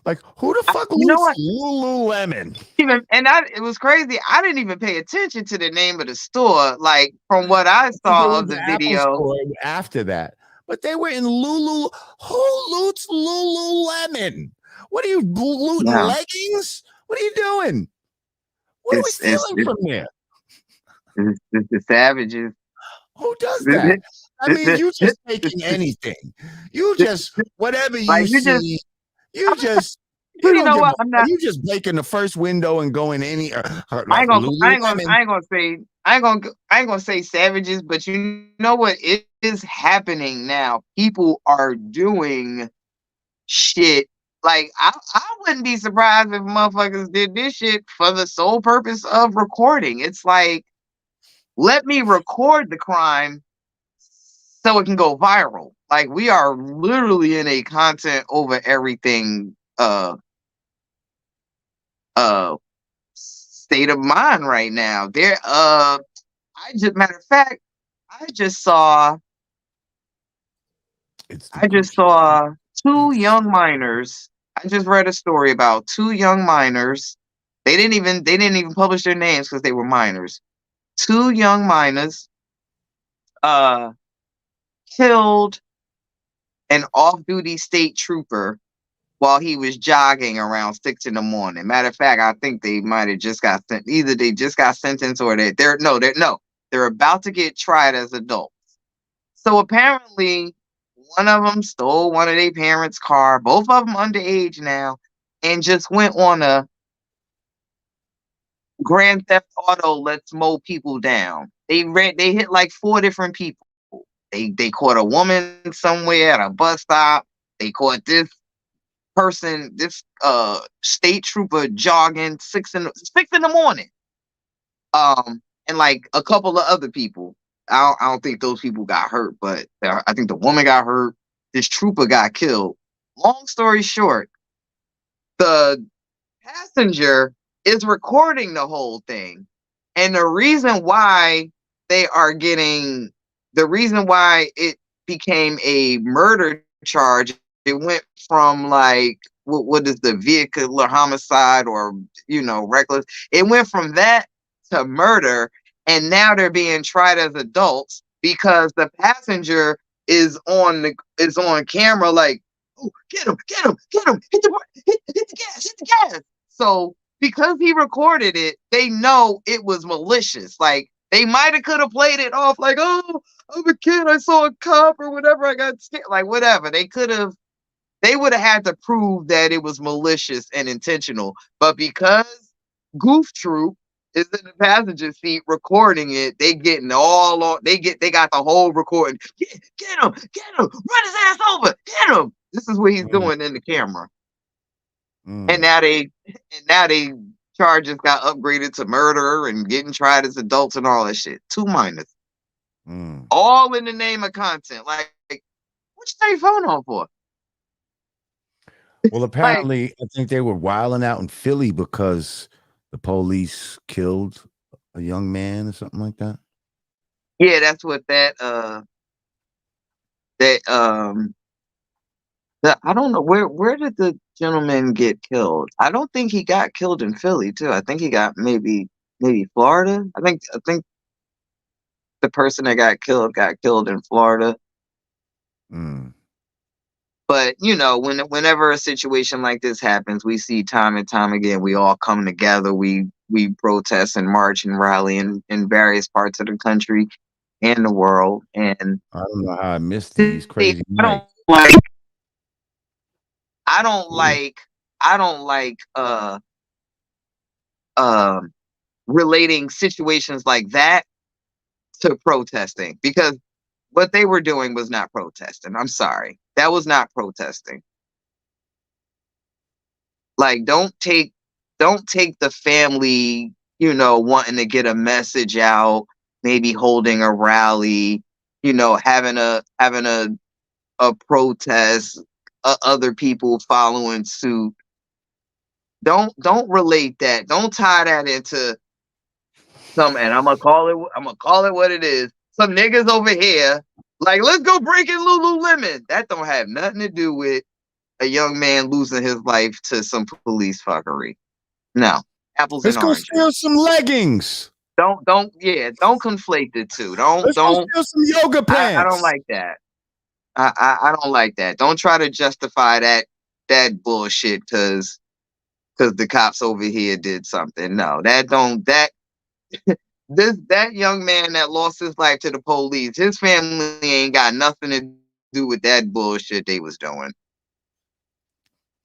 Like, who the fuck you know loots what? Lululemon? It was crazy. I didn't even pay attention to the name of the store. Like from what I Because they saw went of to the Apple video. Store after that. But they were in Lulu. Who loots Lululemon? What are you looting No, leggings? What are you doing? What are we it's it's stealing it's, from there? it's the savages. Who does that? I mean, you just taking anything. You just whatever Like you you just, see. You just you you don't know give a. what? I'm not. You just breaking the first window and going any I like ain't gonna. I ain't gonna. Lululemon. I ain't gonna say. I ain't gonna say savages, but you know what is happening now? People are doing shit. Like I wouldn't be surprised if motherfuckers did this shit for the sole purpose of recording. It's like, let me record the crime so it can go viral. Like we are literally in a content over everything uh state of mind right now. I just matter of fact, I just saw It's the I just Gucci. saw two young minors. I just read a story about two young minors. They didn't even publish their names because they were minors. Two young minors. uh, killed an off-duty state trooper while he was jogging around 6 in the morning. Matter of fact, I think they might have just got sent. Either they just got sentenced or they're about to get tried as adults. So apparently, one of them stole one of their parents' car. Both of them underage now, and just went on a Grand Theft Auto. Let's mow people down. They hit like 4 different people. They caught a woman somewhere at a bus stop. They caught this person, this state trooper jogging 6 in the morning. And like a couple of other people. I don't think those people got hurt, but I think the woman got hurt. This trooper got killed. Long story short, the passenger is recording the whole thing. And the reason why it became a murder charge, it went from like, what is the vehicular homicide or, reckless. It went from that to murder. And now they're being tried as adults because the passenger is on camera like, oh, get him, hit the gas. So because he recorded it, they know it was malicious. Like they might have could have played it off like, oh, I'm a kid, I saw a cop or whatever, I got scared. Like whatever. They would have had to prove that it was malicious and intentional. But because Goof Troop is in the passenger seat recording it, they getting all on. They got the whole recording. Get him, run his ass over, get him. This is what he's doing in the camera. And now they charges got upgraded to murder and getting tried as adults and all that shit. 2 minors, all in the name of content. Like, what you take your phone on for? Well, apparently, I think they were wilding out in Philly because the police killed a young man or something like that. Yeah, that's what I don't know where did the gentleman get killed? I don't think he got killed in Philly too. I think he got maybe Florida. I think the person that got killed in Florida. But whenever a situation like this happens, we see time and time again, we all come together, we protest and march and rally in various parts of the country and the world. And I don't know how I missed these crazy I nights. I don't like relating situations like that to protesting, because what they were doing was not protesting. I'm sorry. That was not protesting. Like, don't take the family, wanting to get a message out, maybe holding a rally, having a protest, other people following suit. Don't relate that. Don't tie that into some, and I'm gonna call it what it is. Some niggas over here, like, let's go break in Lululemon. That don't have nothing to do with a young man losing his life to some police fuckery. No. Apples Let's and go oranges. steal some leggings. Don't conflate the two. Let's go steal some yoga pants. I don't like that. I don't like that. Don't try to justify that bullshit because the cops over here did something. No, that young man that lost his life to the police, his family ain't got nothing to do with that bullshit they was doing.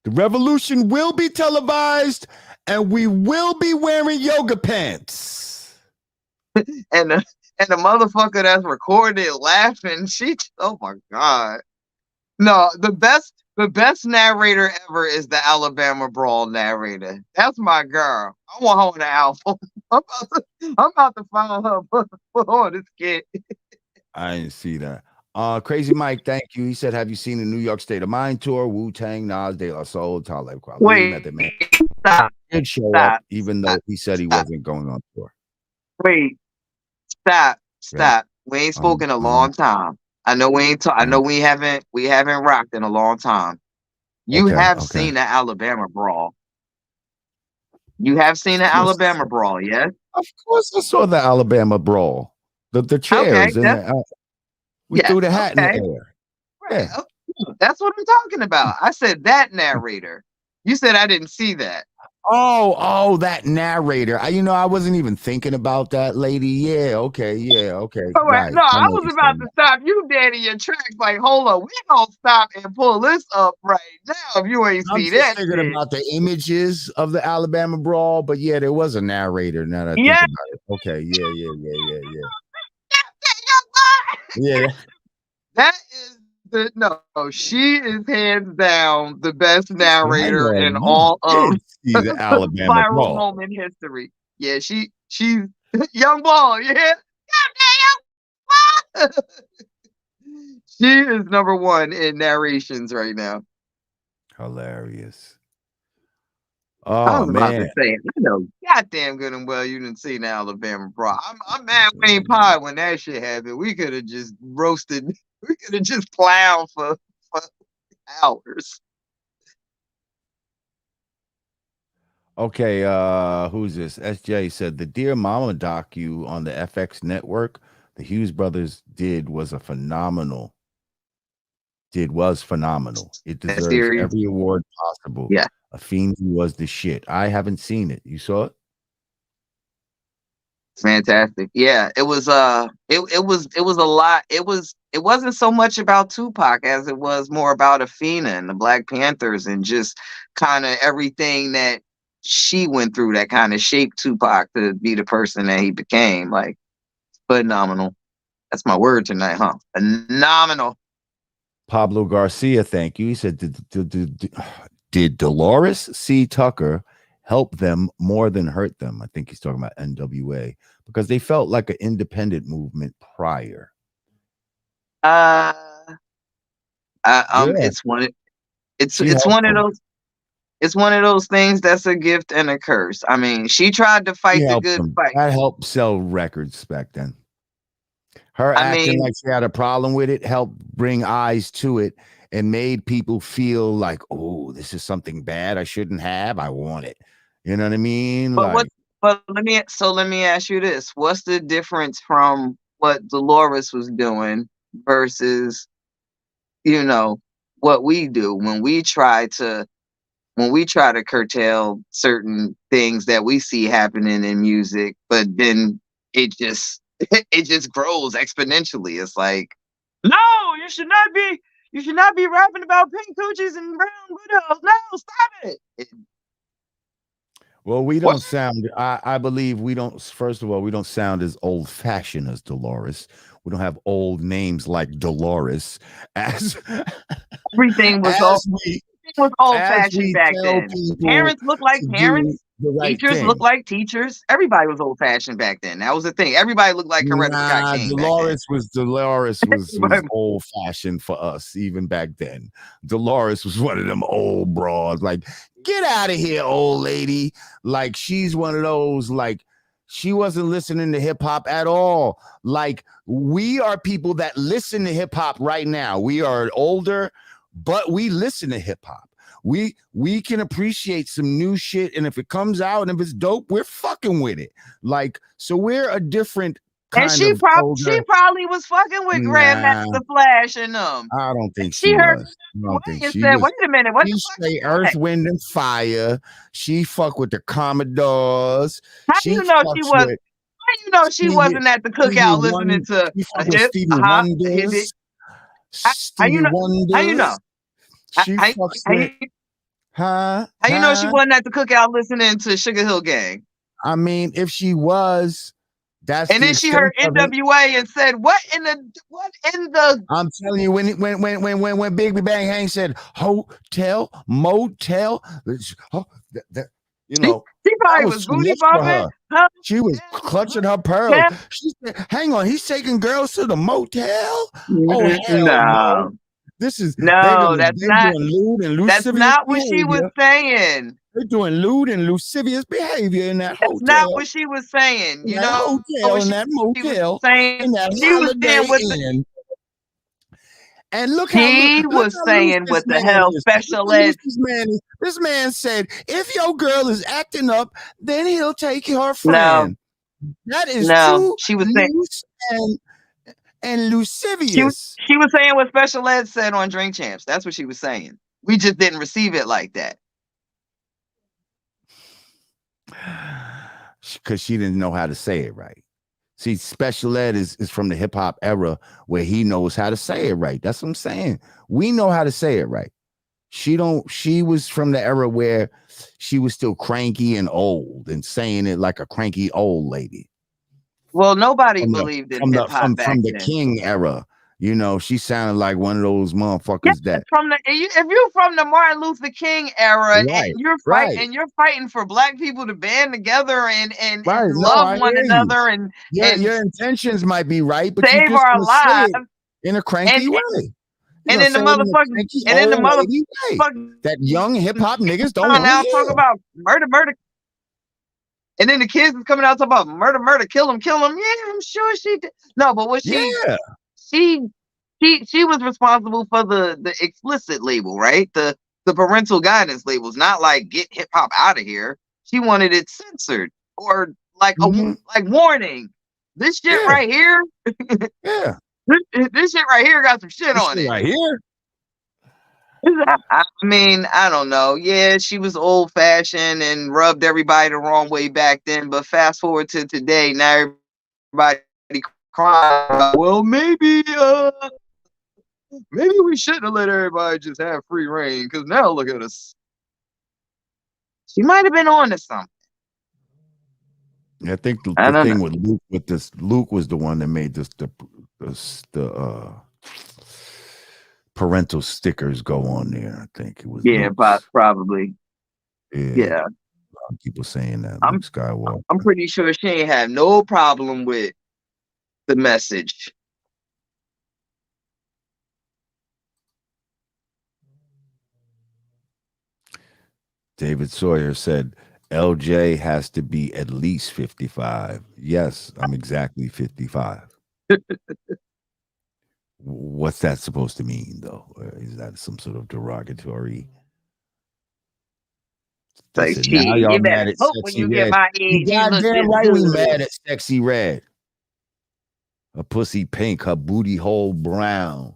The revolution will be televised, and we will be wearing yoga pants. and the motherfucker that's recorded laughing, oh my God. No, the best narrator ever is the Alabama Brawl narrator. That's my girl. I want her on the album. I'm about to find her. Put on this kid. I didn't see that. Crazy Mike, thank you. He said, "Have you seen the New York State of Mind tour? Wu-Tang, Nas, De La Soul, Talib Kweli." Wait, the man stop. did show up, even though he said he wasn't going on tour. Wait, stop. We ain't spoken a long time. I know we ain't. I know we haven't rocked in a long time. You have seen the Alabama Brawl. You have seen the Alabama Brawl, yes? Of course, I saw the Alabama Brawl. The chairs. Okay, We Yeah, threw the hat in the okay. air. Right. Yeah. Okay. That's what I'm talking about. I said that narrator. You said I didn't see that. Oh, that narrator. I wasn't even thinking about that lady. Yeah, okay, All right. right. No, I I know what was you're about saying. to stop you dead in your tracks. Like, hold on, we gonna stop and pull this up right now if you ain't I'm see just that thinking shit. about the images of the Alabama brawl, but yeah, there was a narrator. Now that I think Yeah. about it. Okay, yeah. Yeah. Yeah, That is she is hands down the best hang narrator on. in You all of did see the Alabama viral brawl. moment history. Yeah, she's young ball, yeah. Goddamn young ball. She is number one in narrations right now. Hilarious. I Oh was about man. to say, I know goddamn good and well you didn't see the Alabama bro. I'm mad we ain't pie when that shit happened. We could have just roasted, we could have just clowned for hours. Okay, who's this? SJ said the Dear Mama docu on the FX network, the Hughes brothers was phenomenal. It That deserves series. every award possible. Yeah. Afeni was the shit. I haven't seen it. You saw it? Fantastic. Yeah, it was it was a lot. It wasn't so much about Tupac as it was more about Afena and the Black Panthers and just kind of everything that she went through that kind of shaped Tupac to be the person that he became. Like phenomenal. That's my word tonight, huh? Phenomenal. Pablo Garcia, thank you. He said, did Dolores C. Tucker help them more than hurt them? I think he's talking about NWA because they felt like an independent movement prior. Yeah. Yeah, It's she helped one of them. those. It's one of those things that's a gift and a curse. I mean, she tried to She fight the helped good them. fight. That helped sell records back then. Her I acting mean, like she had a problem with it helped bring eyes to it and made people feel like, oh, this is something bad I shouldn't have. I want it. You know what I mean? but Like, let me ask you this. What's the difference from what Dolores was doing versus, you know, what we do when we try to curtail certain things that we see happening in music, but then it just it just grows exponentially. It's like, no, you should not be rapping about pink coochies and brown widows. No, stop it. well, we What? don't sound, I believe we don't, first of all, we don't sound as old fashioned as Dolores. We don't have old names like Dolores as, Everything was as we, old as fashioned we back tell then. people Parents look like to do parents. the right Teachers look thing. like teachers. Everybody was old fashioned back then. That was the thing. Everybody looked like Coretta Scott Nah, King back then. Dolores was old fashioned for us even back then. Dolores was one of them old broads. Like, get out of here, old lady. Like, she's one of those. Like, she wasn't listening to hip hop at all. Like, we are people that listen to hip hop right now. We are older, but we listen to hip hop. We can appreciate some new shit, and if it comes out and if it's dope, we're fucking with it. Like, so we're a different And kind she of older. probably was fucking with Nah, Grandmaster Flash and them. I don't think She she heard was. I away don't think and she said, was. "Wait a minute, what She the fuck say is Earth, that?" Wind, and Fire. She fuck with the Commodores. How She you know she fucks was? with How you know she Stevie, wasn't at the Stevie cookout listening Wonder. to She a fuck with hip, Stevie a hip? Wonders. How you Stevie know? How you Wonders. know? How, She how, fucks how with, you huh? how you know she Huh? wasn't at the cookout listening to Sugar Hill Gang? I mean, if she was, that's And the then she heard extent of it. NWA and said, "What in the?" I'm telling you, when Big Bang Hank said hotel, motel, you She, know, she that probably was was too booty much for bumping. her. She was clutching her pearls. Hotel. She said, hang on, he's taking girls to the motel? Oh, hell no. No, This is, they're no, doing lewd and that's lascivious not what she was behavior. saying. They're doing lewd and lascivious behavior in that That's not hotel, what she was saying. in You that know hotel, what in that she was motel, saying? in that She was saying Holiday what Inn. And look how she look was how loose saying this what the man hell is. Look special how loose ed. this man is. This man said, if your girl is acting up, then he'll take her No, friend. That is no, too she was saying. loose and She was lascivious. she was saying what Special Ed said on Drink Champs. That's what she was saying. We just didn't receive it like that. Because she didn't know how to say it right. See, Special Ed is from the hip hop era where he knows how to say it right. That's what I'm saying. We know how to say it right. She was from the era where she was still cranky and old and saying it like a cranky old lady. Well, nobody From the believed in from hip the hop back from the then. King era. You know, she sounded like one of those Yeah, motherfuckers that if you're from the Martin Luther King era and right, you're fighting for black people to band together and right. No, love I one hear you. another and Your intentions might be right, but you save just our gonna say it lives in a and cranky way. You're and gonna then the say it in a motherfucking cranky and then the old lady way motherfucking that young hip hop niggas don't want to now talk hear. about murder, and then the kids is coming out talking about murder, kill him. Yeah, I'm sure she did. No, but what Yeah. she she was responsible for the explicit label, right? The parental guidance labels, not like get hip hop out of here. She wanted it censored or like Mhm. like warning. This shit Yeah. right here, Yeah. this shit right here got some shit This on shit it. right here. I mean, I don't know. Yeah, she was old fashioned and rubbed everybody the wrong way back then. But fast forward to today, now everybody crying about, well, maybe we shouldn't have let everybody just have free reign because now look at us. She might have been on to something. I think I the don't thing know. with Luke was the one that made the parental stickers go on there. I think it was Yeah, Luke's. probably. Yeah. Yeah, A lot of people saying that I'm Luke Skywalker. I'm pretty sure she ain't had no problem with the message. David Sawyer said LJ has to be at least 55. Yes, I'm exactly 55. What's that supposed to mean, though? Is that some sort of derogatory? They Like, said, shit, now y'all you better mad at hope when Sexy you get Red. my You age, you look goddamn this right we good. mad at Sexy Red. Her pussy pink, her booty hole brown.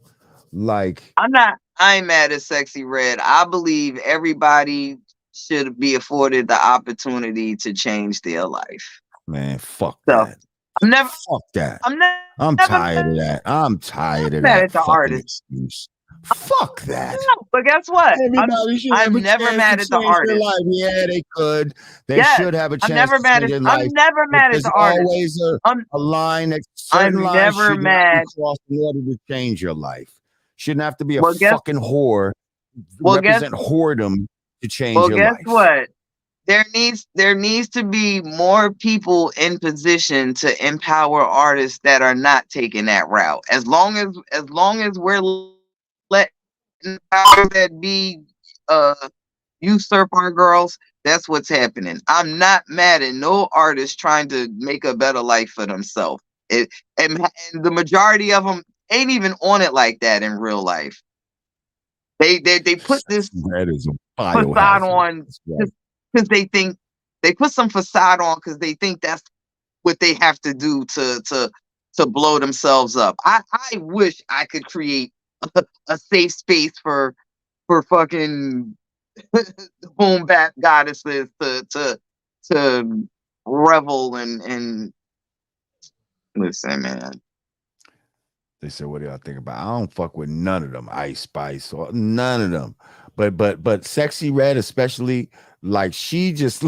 Like, I ain't mad at Sexy Red. I believe everybody should be afforded the opportunity to change their life. man, fuck So that. I'm never Fuck that. I'm I'm never tired of that. I'm tired of mad that at the fucking artist. excuse. Fuck that. But guess what? Everybody should have I'm a never chance mad to at the change their artist. life. Yeah, they could. They Yes, should have a chance to change their life. I'm never But mad at there's the artist. always I'm a line that certain I'm lines never should not be mad. crossed in order to change your life. Shouldn't have to be a Well, guess fucking whore, well guess represent whoredom to change well your guess life. what? There needs to be more people in position to empower artists that are not taking that route. As long as we're letting powers that be usurp our girls, that's what's happening. I'm not mad at no artist trying to make a better life for themselves. It and the majority of them ain't even on it like that in real life. They put this That is a facade biohazard. on That's right. because they think they put some facade on because they think that's what they have to do to blow themselves up. I wish I could create a safe space for fucking home bat goddesses to revel and listen, man. They said, "What do y'all think about?" I don't fuck with none of them. Ice Spice or none of them. But Sexy Red, especially, like she just,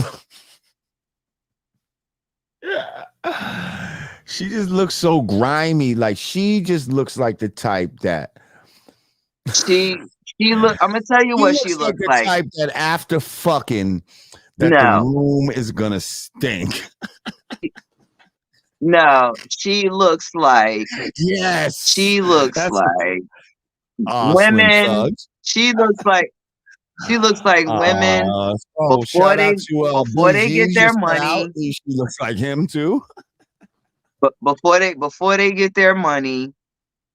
she just looks so grimy. Like she just looks like the type that She look. I'm gonna tell you she what she looks like looks the like. type that after fucking, that the No, room is gonna stink. no, she looks like Yes, she looks that's like Slim women. Thugs. She looks like she looks like women Oh, shout out to before they Boozy. get their Just got out. money. She looks like him too. But before they get their money,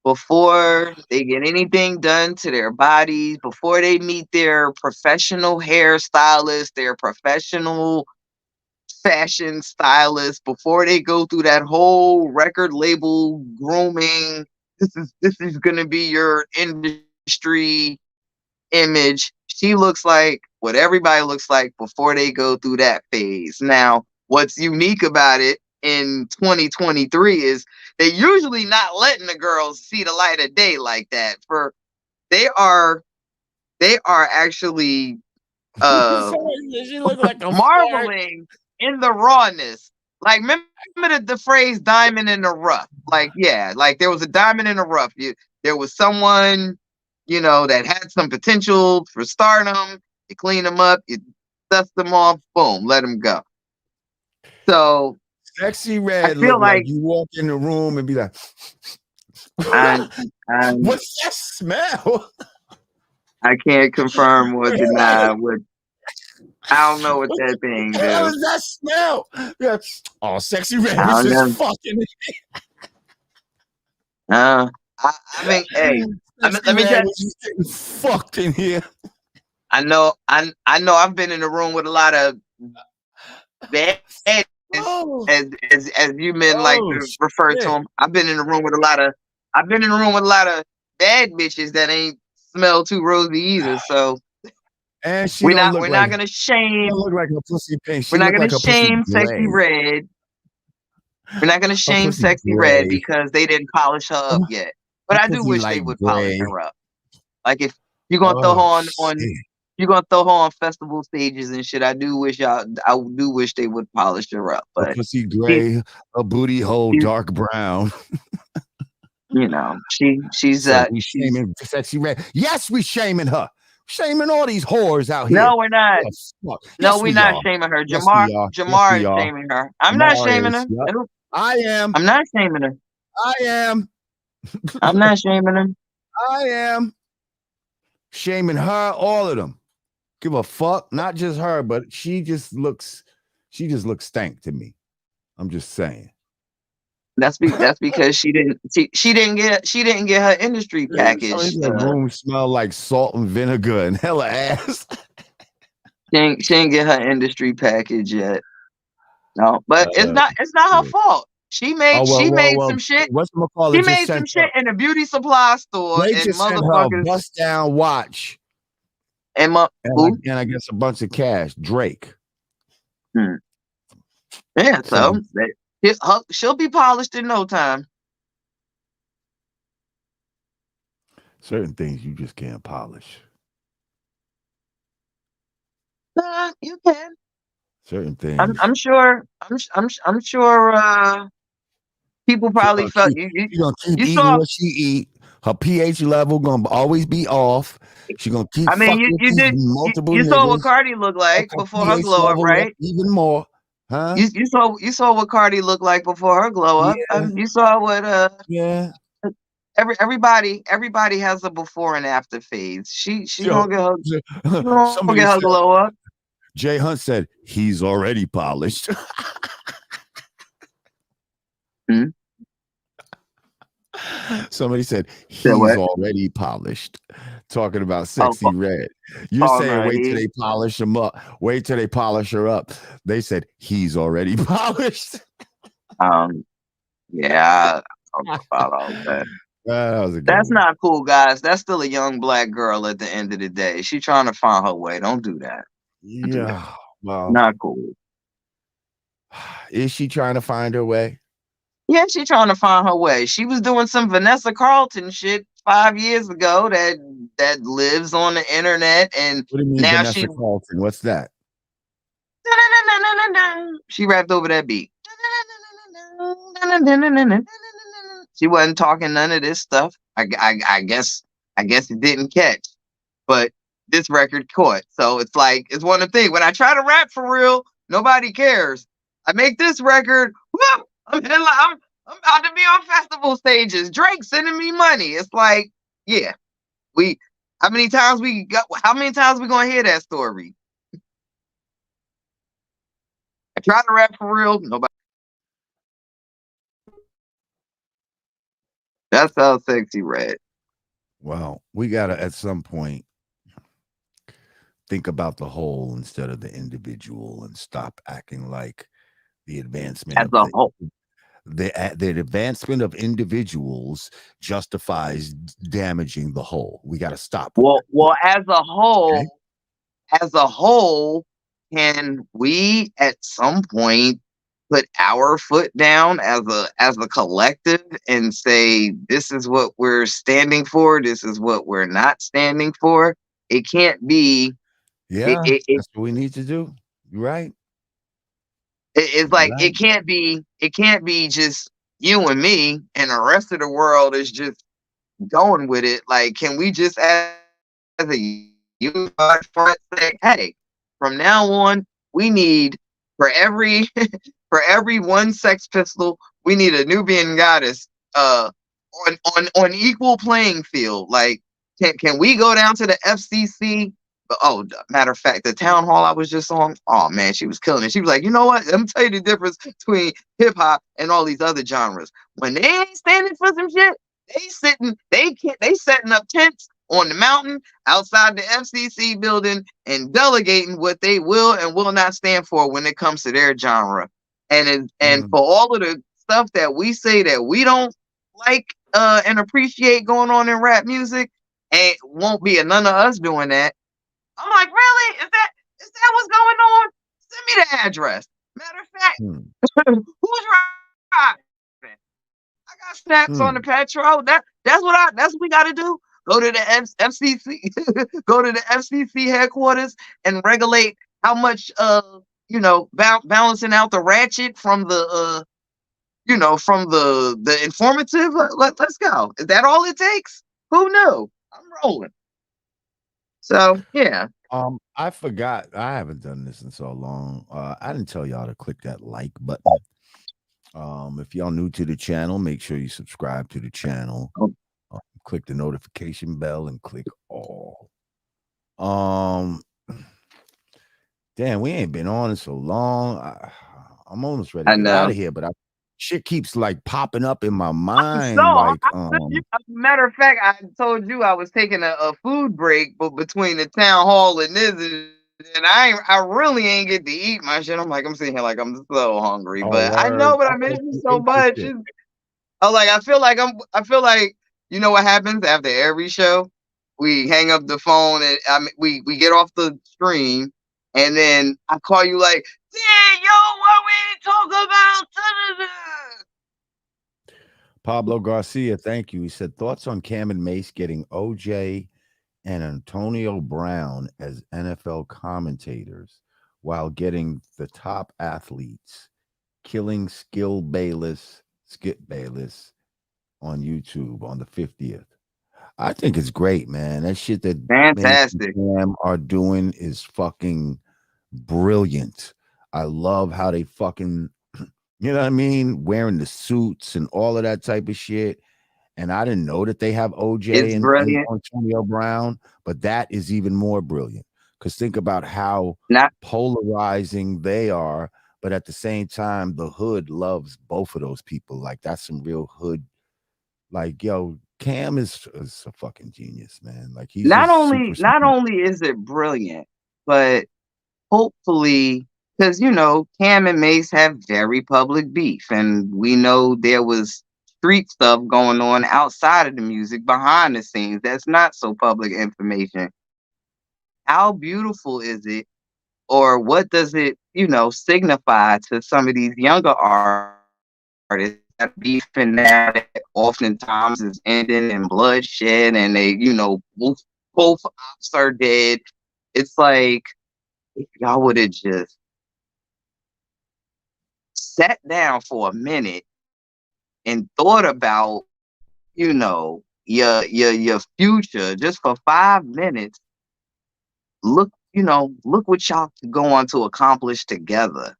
before they get anything done to their bodies, before they meet their professional hairstylist, their professional fashion stylist before they go through that whole record label grooming. This is gonna be your industry image. She looks like what everybody looks like before they go through that phase. Now, what's unique about it in 2023 is they usually not letting the girls see the light of day like that. For they are actually She look like a marveling in the rawness. Like, remember the phrase "diamond in the rough"? Like, yeah, like there was a diamond in the rough. There was someone, that had some potential for stardom. You clean them up, you dust them off, boom, let them go. So Sexy I Red feel look like like you walk in the room and be like, I what's that smell? can't confirm or deny what. I don't know what that thing What the hell do. is that smell? Yeah. Oh, Sexy Red I was don't just know. fucking. I mean, hey, Sexy let me Red tell. was just getting fucked in here. I know. I've been in a room with a lot of bad, Oh, as you men like to refer to shit. them. I've been in a room with a lot of. I've been in a room with a lot of bad bitches that ain't smell too rosy either. So And she we're don't not look we're like not gonna she shame. don't look like her pussy pink. We're She not look gonna like her pussy shame Sexy gray. Red. We're not gonna Her shame pussy Sexy Red gray. because they didn't polish her up yet. But Her I do pussy wish they light would polish gray. her up. Like if you're gonna throw her Oh on shit. you're gonna throw her on festival stages and shit. I do wish they would polish her up. Her But pussy she's, gray. Her booty hole she's dark brown. she's So we she's shaming Sexy Red. Yes, we shaming her. Shaming all these whores out here. no, we're not. Fuck. No, Yes, we're we not are. shaming her. Yes, we are. Yes, Jamar we is are. shaming her. I'm not Jamar shaming is. her. Yep. Nope. I am. I'm not shaming her. I am. I'm not shaming her. I am. Shaming her, all of them. Give a fuck. Not just her, but she just looks stank to me. I'm just saying. That's because she didn't get her industry Somebody package. said room smell like salt and vinegar and hella ass. She didn't get her industry package yet. No, but it's not her Yeah. fault. She made Oh some shit. whatchamacallit She just made sent some her. shit in a beauty supply store They and just sent her a motherfuckers bust down watch and and I guess a bunch of cash. Drake. Yeah, so Somebody, she'll be polished in no time. certain things you just can't polish. You can. Certain things. I'm sure. I'm sure. People probably felt She you. gonna keep You eating saw. what she eat. Her pH level gonna always be off. She gonna keep I mean, fucking with you these did. multiple You saw what niggas. Cardi looked Fuck like her before her pH glow up, level up right? even more. Huh? You saw what Cardi looked like before her glow up. Yeah, You saw what yeah. everybody has a before and after phase. She Yo, gonna get somebody her said glow up. Jay Hunt said he's already polished. Hmm? Somebody said Said he's what? already polished. Talking about Oh, Sexy Red. You're saying no, wait till they polish him up. Wait till they polish her up. They said he's already polished. Yeah, I don't know about all that. That was a good That's one. not cool, guys. That's still a young black girl at the end of the day. She's trying to find her way. Don't do that. Don't do that. Yeah. Well, Not cool. is she trying to find her way? Yeah, she's trying to find her way. She was doing some Vanessa Carlton shit 5 years ago that lives on the internet, and What do you mean, now Vanessa Carlton? What's that? she rapped over that beat. She wasn't talking none of this stuff. I guess it didn't catch, but this record caught. So it's like it's one of the things. When I try to rap for real, nobody cares. I make this record. Whoop, I'm about to be on festival stages. Drake sending me money. It's like, yeah, how many times we gonna hear that story? I try to rap for real. Nobody. That's how Sexy Red. Well, we gotta at some point think about the whole instead of the individual and stop acting like The advancement as of a whole. the advancement of individuals justifies damaging the whole. We got to stop with that. Well, Okay? as a whole, can we at some point put our foot down as a collective and say this is what we're standing for, this is what we're not standing for? It can't be. It, Yeah, it, it, that's what we need to do. You're right. it's You're like right. it can't be just you and me and the rest of the world is just going with it. Like, can we just as a unified front say, hey, from now on, we need for every for every one Sex Pistol, we need a Nubian goddess on equal playing field. Like, can we go down to the FCC? Oh, matter of fact, the town hall I was just on, oh man, she was killing it. She was like, you know what? Let me tell you the difference between hip hop and all these other genres. When they ain't standing for some shit, they setting up tents on the mountain outside the FCC building and delegating what they will and will not stand for when it comes to their genre. And Mm, for all of the stuff that we say that we don't like and appreciate going on in rap music, and won't be none of us doing that. I'm like, really? Is that what's going on? Send me the address. Matter of fact, mm, who's driving? I got snaps on the mm. petrol. That's what we got to do. Go to the FCC, go to the FCC headquarters and regulate how much balancing out the ratchet from the from the informative. Let's go. Is that all it takes? Who knew? I'm rolling. So yeah. I forgot. I haven't done this in so long. I didn't tell y'all to click that like button. If y'all new to the channel, make sure you subscribe to the channel. Click the notification bell and click all. Um, damn, we ain't been on in so long. I'm almost ready to I get out of know. here, but shit keeps like popping up in my So, mind. Like, matter of fact, I told you I was taking a food break, but between the town hall and this, and I really ain't get to eat my shit. I'm like, I'm sitting here like I'm so hungry, oh but I know, word. but I I miss hope you you so ate your much. shit. I feel like you know what happens after every show? We hang up the phone and we get off the stream, and then I call you like, yeah, yo, what we talk about? Pablo Garcia, thank you. He said thoughts on Cam and Mace getting OJ and Antonio Brown as NFL commentators while getting the top athletes, killing Skip Bayless on YouTube on the 50th. I think it's great, man. That shit that Mace and Fantastic. Cam are doing is fucking brilliant. I love how they fucking, you know what I mean? Wearing the suits and all of that type of shit. And I didn't know that they have OJ It's and brilliant. Antonio Brown, but that is even more brilliant. Because think about how Not polarizing they are, but at the same time, the hood loves both of those people. Like that's some real hood. Like, yo, Cam is a fucking genius, man. Like he's just super not smart. only is it brilliant, but hopefully, because Cam and Mace have very public beef, and we know there was street stuff going on outside of the music behind the scenes that's not so public information. How beautiful is it, or what does it, signify to some of these younger artists that are beefing now that oftentimes is ending in bloodshed, and they, both ops are dead. It's like if y'all would have just sat down for a minute and thought about, your future just for 5 minutes, look what y'all could go on to accomplish together.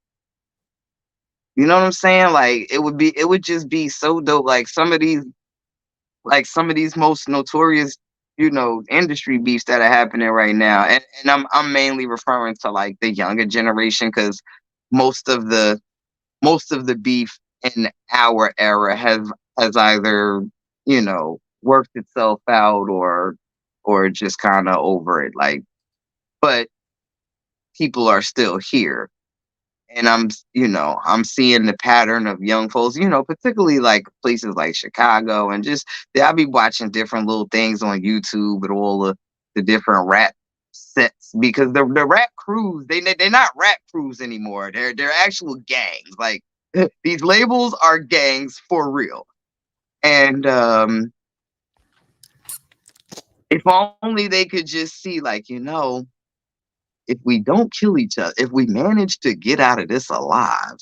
You know what I'm saying? Like it would just be so dope. Some of these most notorious, industry beefs that are happening right now. And I'm mainly referring to like the younger generation, because most of the most of the beef in our era has either, worked itself out or just kind of over it. Like, but people are still here. and I'm seeing the pattern of young folks, particularly like places like Chicago, and just I'll be watching different little things on YouTube and all the different rap sets, because the rap crews, they're not rap crews anymore. They're actual gangs. Like these labels are gangs for real. And if only they could just see, like, if we don't kill each other, if we manage to get out of this alive,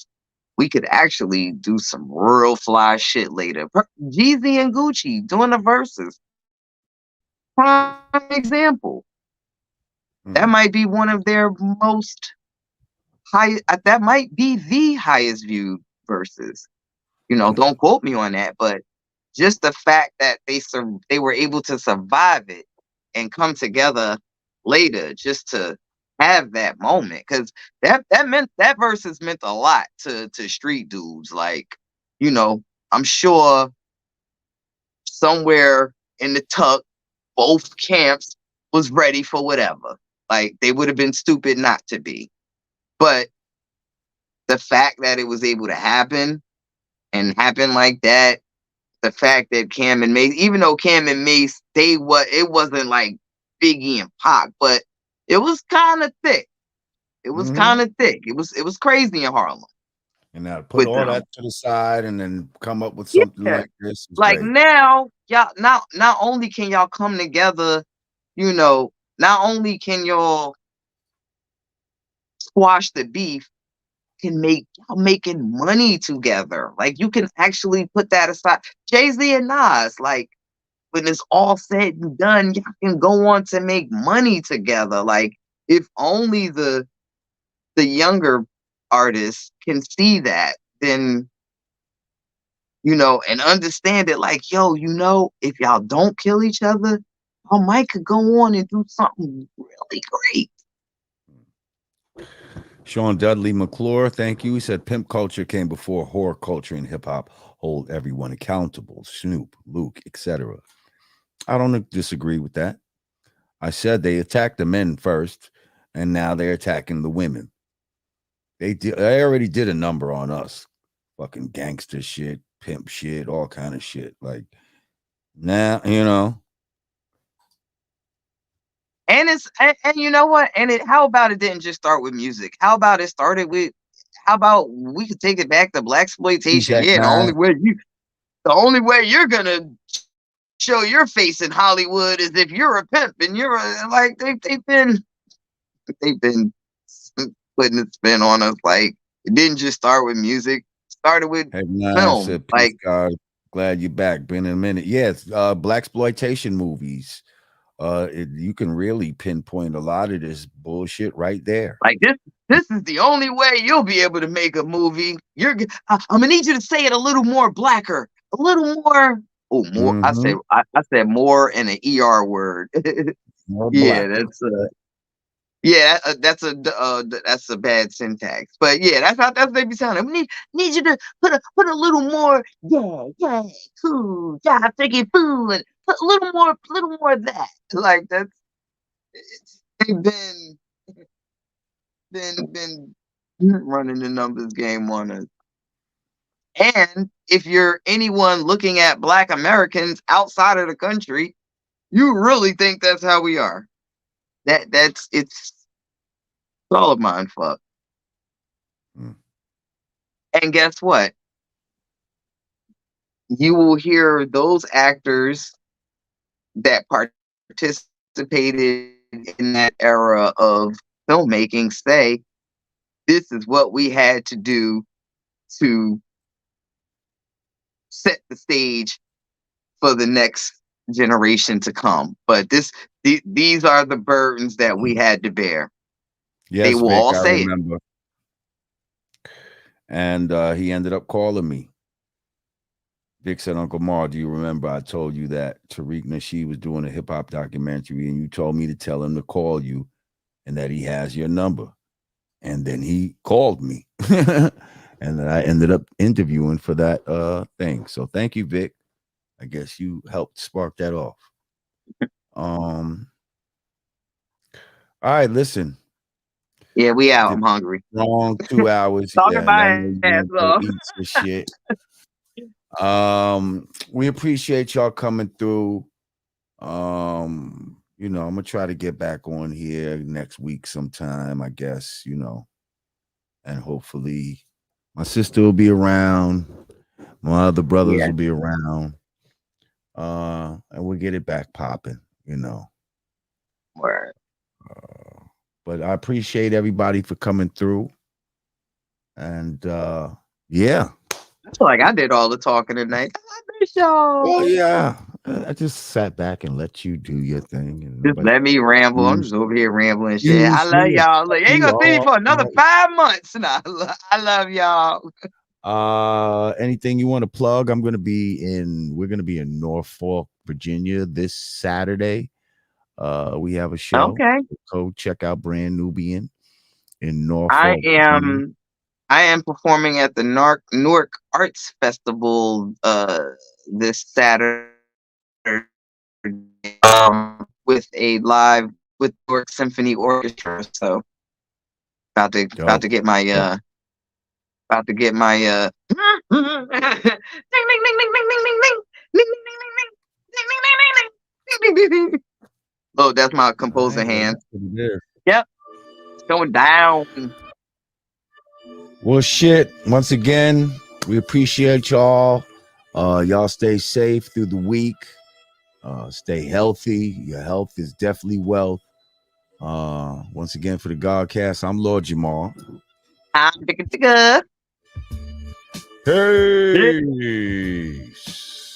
we could actually do some real fly shit later. Jeezy and Gucci doing the verses. Prime example. That Mm. might be one of their most high. That might be the highest viewed verses. Don't quote me on that, but just the fact that they were able to survive it and come together later just to have that moment, because that verses meant a lot to street dudes. Like, I'm sure somewhere in the tuck, both camps was ready for whatever. Like, they would have been stupid not to be. But the fact that it was able to happen and happen like that, the fact that Cam and Mace, even though Cam and Mace, it wasn't like Biggie and Pac, but it was kind of thick. It was Mm-hmm. kind of thick. It was crazy in Harlem And now put with all them. that to the side and then come up with something Yeah. like this is Like great. now, y'all not only can y'all come together, you know, not only can y'all squash the beef, can make y'all making money together. Like, you can actually put that aside. Jay-Z and Nas, like, when it's all said and done, y'all can go on to make money together. Like, if only the younger artists can see that, then and understand it. Like, yo, if y'all don't kill each other, y'all might could go on and do something really great. Sean Dudley McClure, thank you. He said pimp culture came before horror culture in hip hop. Hold everyone accountable. Snoop, Luke, etc. I don't disagree with that. I said they attacked the men first, and now they're attacking the women. They already did a number on us. Fucking gangster shit, pimp shit, all kind of shit. Like now, And and you know what? And how about it didn't just start with music? How about it started with? How about we could take it back to black exploitation? T-Jack Yeah, Nine. the only way you're gonna show your face in Hollywood is if you're a pimp, and like they've been putting a spin on us. Like, it didn't just start with music; it started with Hey, Nine film. said, peace, Like, God. Glad you're back. Been in a minute. Yes, black exploitation movies. You can really pinpoint a lot of this bullshit right there. this is the only way you'll be able to make a movie. I'm gonna need you to say it a little more blacker, a little more. Oh, more. Mm-hmm. I said more in an word. More Yeah, blacker. that's a bad syntax. But yeah, that's what they be sounding. We need you to put a little more, yeah, cool, yeah, freaking food, and put a little more of that. Like, they've been running the numbers game on us. And if you're anyone looking at Black Americans outside of the country, you really think that's how we are. It's all a mind fuck. Mm. And guess what? You will hear those actors that participated in that era of filmmaking say, this is what we had to do to set the stage for the next generation to come. But these are the burdens that we had to bear. They Yes, will Vic, all I say it. remember. And he ended up calling me. Vic said, Uncle Mar, do you remember I told you that Tariq Nasheed was doing a hip hop documentary and you told me to tell him to call you and that he has your number? And then he called me. And then I ended up interviewing for that thing. So thank you, Vic. I guess you helped spark that off. All right, listen. Yeah, we out. Did I'm hungry. Wrong 2 hours. Talking Yeah, and I my know you ass want to go off. eat some shit. We appreciate y'all coming through. I'm gonna try to get back on here next week sometime, I guess, and hopefully my sister will be around, my other brothers Yeah. will be around, and we'll get it back popping, Word. But I appreciate everybody for coming through, and yeah. I feel like I did all the talking tonight. I miss y'all. Well, yeah. I just sat back and let you do your thing, and Just let me ramble. I'm just over here rambling shit. I use love me y'all. Look, you ain't and gonna see me for another all. 5 months. Nah, I love y'all. Anything you want to plug? We're gonna be in Norfolk, Virginia this Saturday. We have a show. Okay. Go check out Brand Nubian in I Norfolk, Virginia. am performing at the Newark Arts Festival this Saturday with a live with Newark Symphony Orchestra. So about to Dope. get my ding ding ding ding ding ding ding ding ding ding ding ding ding ding ding ding ding ding. Oh, that's my composer All right, hand. that's what it is. Yep, it's going down. Well, shit. Once again, we appreciate y'all. Y'all stay safe through the week. Stay healthy. Your health is definitely wealth. Once again, for the Godcast, I'm Lord Jamar. I'm Digga Digga. Peace.